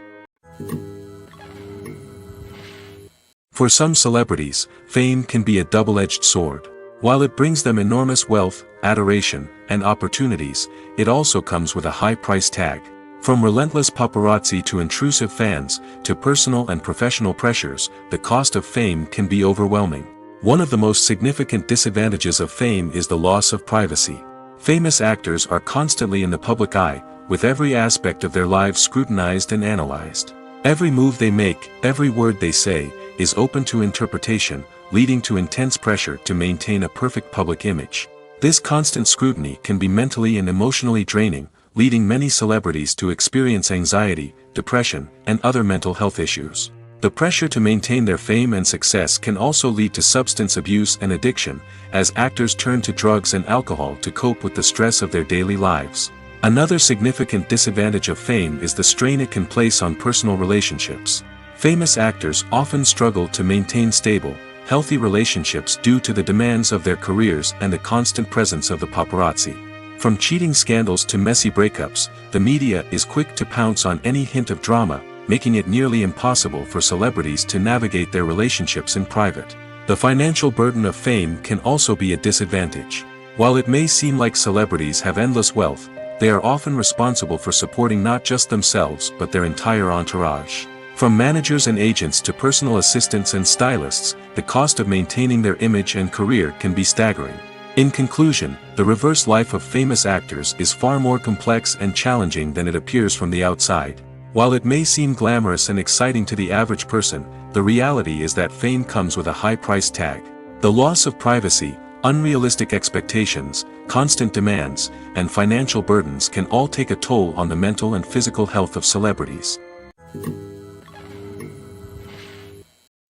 For some celebrities, fame can be a double-edged sword. While it brings them enormous wealth, adoration, and opportunities, it also comes with a high price tag. From relentless paparazzi to intrusive fans, to personal and professional pressures, the cost of fame can be overwhelming. One of the most significant disadvantages of fame is the loss of privacy. Famous actors are constantly in the public eye, with every aspect of their lives scrutinized and analyzed. Every move they make, every word they say, is open to interpretation, leading to intense pressure to maintain a perfect public image. This constant scrutiny can be mentally and emotionally draining, leading many celebrities to experience anxiety, depression, and other mental health issues. The pressure to maintain their fame and success can also lead to substance abuse and addiction, as actors turn to drugs and alcohol to cope with the stress of their daily lives. Another significant disadvantage of fame is the strain it can place on personal relationships. Famous actors often struggle to maintain stable, healthy relationships due to the demands of their careers and the constant presence of the paparazzi. From cheating scandals to messy breakups, the media is quick to pounce on any hint of drama, making it nearly impossible for celebrities to navigate their relationships in private. The financial burden of fame can also be a disadvantage. While it may seem like celebrities have endless wealth, they are often responsible for supporting not just themselves but their entire entourage. From managers and agents to personal assistants and stylists, the cost of maintaining their image and career can be staggering. In conclusion, the reverse life of famous actors is far more complex and challenging than it appears from the outside. While it may seem glamorous and exciting to the average person, the reality is that fame comes with a high price tag. The loss of privacy, unrealistic expectations, constant demands, and financial burdens can all take a toll on the mental and physical health of celebrities.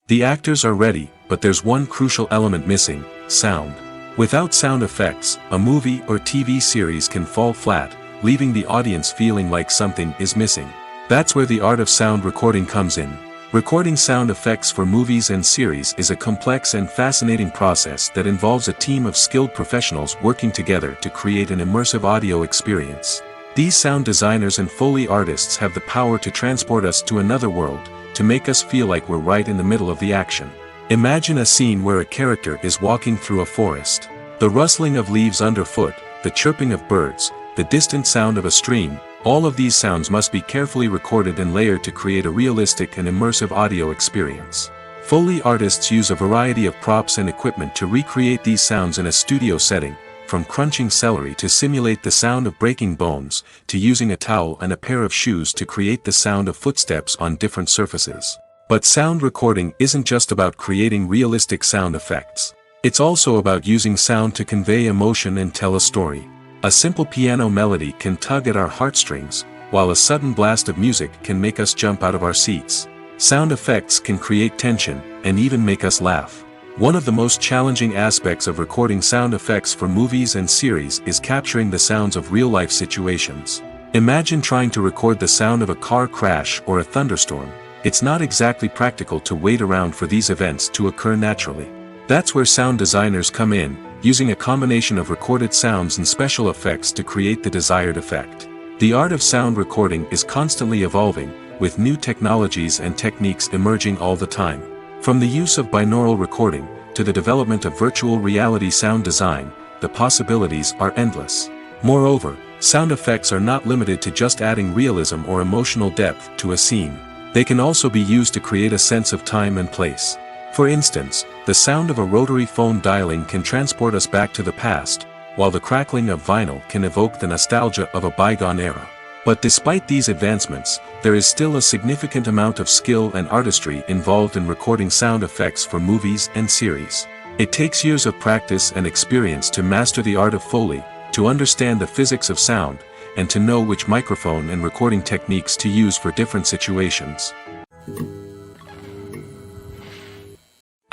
The actors are ready, but there's one crucial element missing: sound. Without sound effects, a movie or TV series can fall flat, leaving the audience feeling like something is missing. That's where the art of sound recording comes in. Recording sound effects for movies and series is a complex and fascinating process that involves a team of skilled professionals working together to create an immersive audio experience. These sound designers and Foley artists have the power to transport us to another world, to make us feel like we're right in the middle of the action. Imagine a scene where a character is walking through a forest. The rustling of leaves underfoot, the chirping of birds, the distant sound of a stream, all of these sounds must be carefully recorded and layered to create a realistic and immersive audio experience. Foley artists use a variety of props and equipment to recreate these sounds in a studio setting, from crunching celery to simulate the sound of breaking bones, to using a towel and a pair of shoes to create the sound of footsteps on different surfaces. But sound recording isn't just about creating realistic sound effects. It's also about using sound to convey emotion and tell a story. A simple piano melody can tug at our heartstrings, while a sudden blast of music can make us jump out of our seats. Sound effects can create tension, and even make us laugh. One of the most challenging aspects of recording sound effects for movies and series is capturing the sounds of real-life situations. Imagine trying to record the sound of a car crash or a thunderstorm. It's not exactly practical to wait around for these events to occur naturally. That's where sound designers come in, using a combination of recorded sounds and special effects to create the desired effect. The art of sound recording is constantly evolving, with new technologies and techniques emerging all the time. From the use of binaural recording, to the development of virtual reality sound design, the possibilities are endless. Moreover, sound effects are not limited to just adding realism or emotional depth to a scene. They can also be used to create a sense of time and place. For instance, the sound of a rotary phone dialing can transport us back to the past, while the crackling of vinyl can evoke the nostalgia of a bygone era. But despite these advancements, there is still a significant amount of skill and artistry involved in recording sound effects for movies and series. It takes years of practice and experience to master the art of Foley, to understand the physics of sound, and to know which microphone and recording techniques to use for different situations.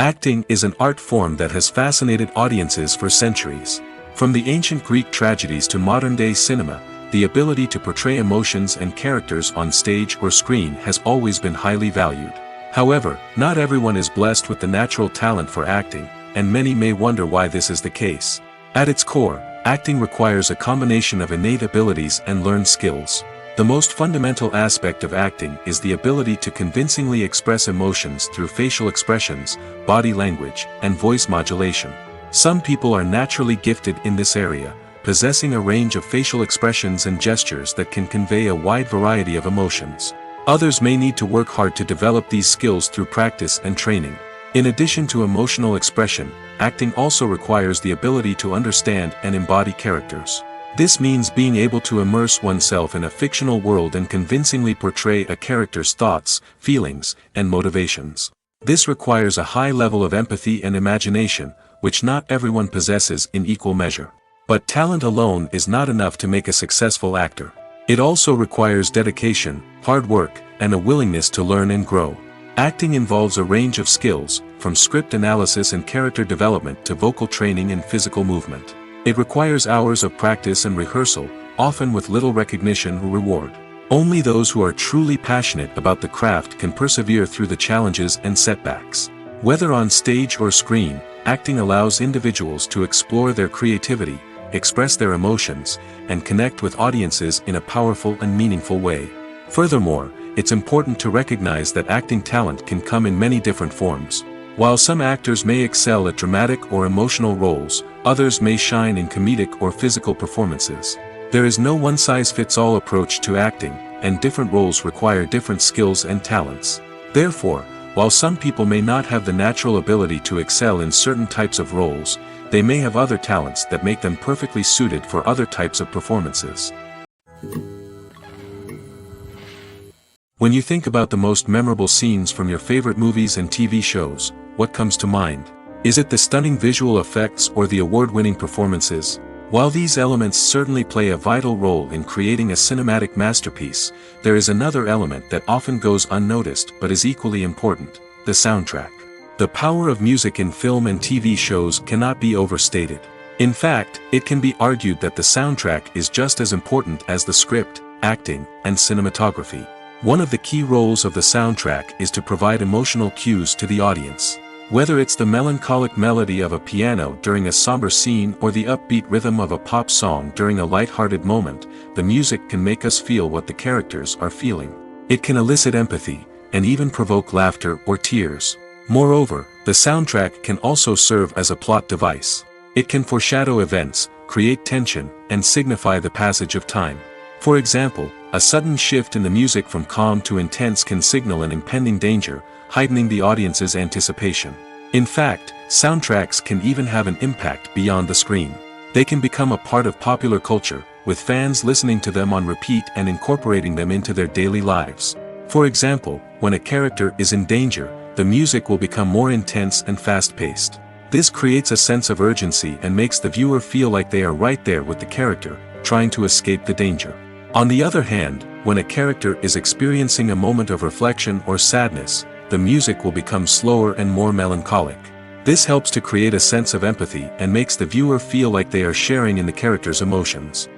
Acting is an art form that has fascinated audiences for centuries. From the ancient Greek tragedies to modern-day cinema, the ability to portray emotions and characters on stage or screen has always been highly valued. However, not everyone is blessed with the natural talent for acting, and many may wonder why this is the case. At its core, acting requires a combination of innate abilities and learned skills. The most fundamental aspect of acting is the ability to convincingly express emotions through facial expressions, body language, and voice modulation. Some people are naturally gifted in this area, possessing a range of facial expressions and gestures that can convey a wide variety of emotions. Others may need to work hard to develop these skills through practice and training. In addition to emotional expression, acting also requires the ability to understand and embody characters. This means being able to immerse oneself in a fictional world and convincingly portray a character's thoughts, feelings, and motivations. This requires a high level of empathy and imagination, which not everyone possesses in equal measure. But talent alone is not enough to make a successful actor. It also requires dedication, hard work, and a willingness to learn and grow. Acting involves a range of skills, from script analysis and character development to vocal training and physical movement. It requires hours of practice and rehearsal, often with little recognition or reward. Only those who are truly passionate about the craft can persevere through the challenges and setbacks. Whether on stage or screen, acting allows individuals to explore their creativity, express their emotions, and connect with audiences in a powerful and meaningful way. Furthermore, it's important to recognize that acting talent can come in many different forms. While some actors may excel at dramatic or emotional roles, others may shine in comedic or physical performances. There is no one-size-fits-all approach to acting, and different roles require different skills and talents. Therefore, while some people may not have the natural ability to excel in certain types of roles, they may have other talents that make them perfectly suited for other types of performances. When you think about the most memorable scenes from your favorite movies and TV shows, what comes to mind? Is it the stunning visual effects or the award-winning performances? While these elements certainly play a vital role in creating a cinematic masterpiece, there is another element that often goes unnoticed but is equally important: the soundtrack. The power of music in film and TV shows cannot be overstated. In fact, it can be argued that the soundtrack is just as important as the script, acting, and cinematography. One of the key roles of the soundtrack is to provide emotional cues to the audience. Whether it's the melancholic melody of a piano during a somber scene or the upbeat rhythm of a pop song during a light-hearted moment, the music can make us feel what the characters are feeling. It can elicit empathy, and even provoke laughter or tears. Moreover, the soundtrack can also serve as a plot device. It can foreshadow events, create tension, and signify the passage of time. For example, a sudden shift in the music from calm to intense can signal an impending danger, heightening the audience's anticipation. In fact, soundtracks can even have an impact beyond the screen. They can become a part of popular culture, with fans listening to them on repeat and incorporating them into their daily lives. For example, when a character is in danger, the music will become more intense and fast-paced. This creates a sense of urgency and makes the viewer feel like they are right there with the character, trying to escape the danger. On the other hand, when a character is experiencing a moment of reflection or sadness, the music will become slower and more melancholic. This helps to create a sense of empathy and makes the viewer feel like they are sharing in the character's emotions.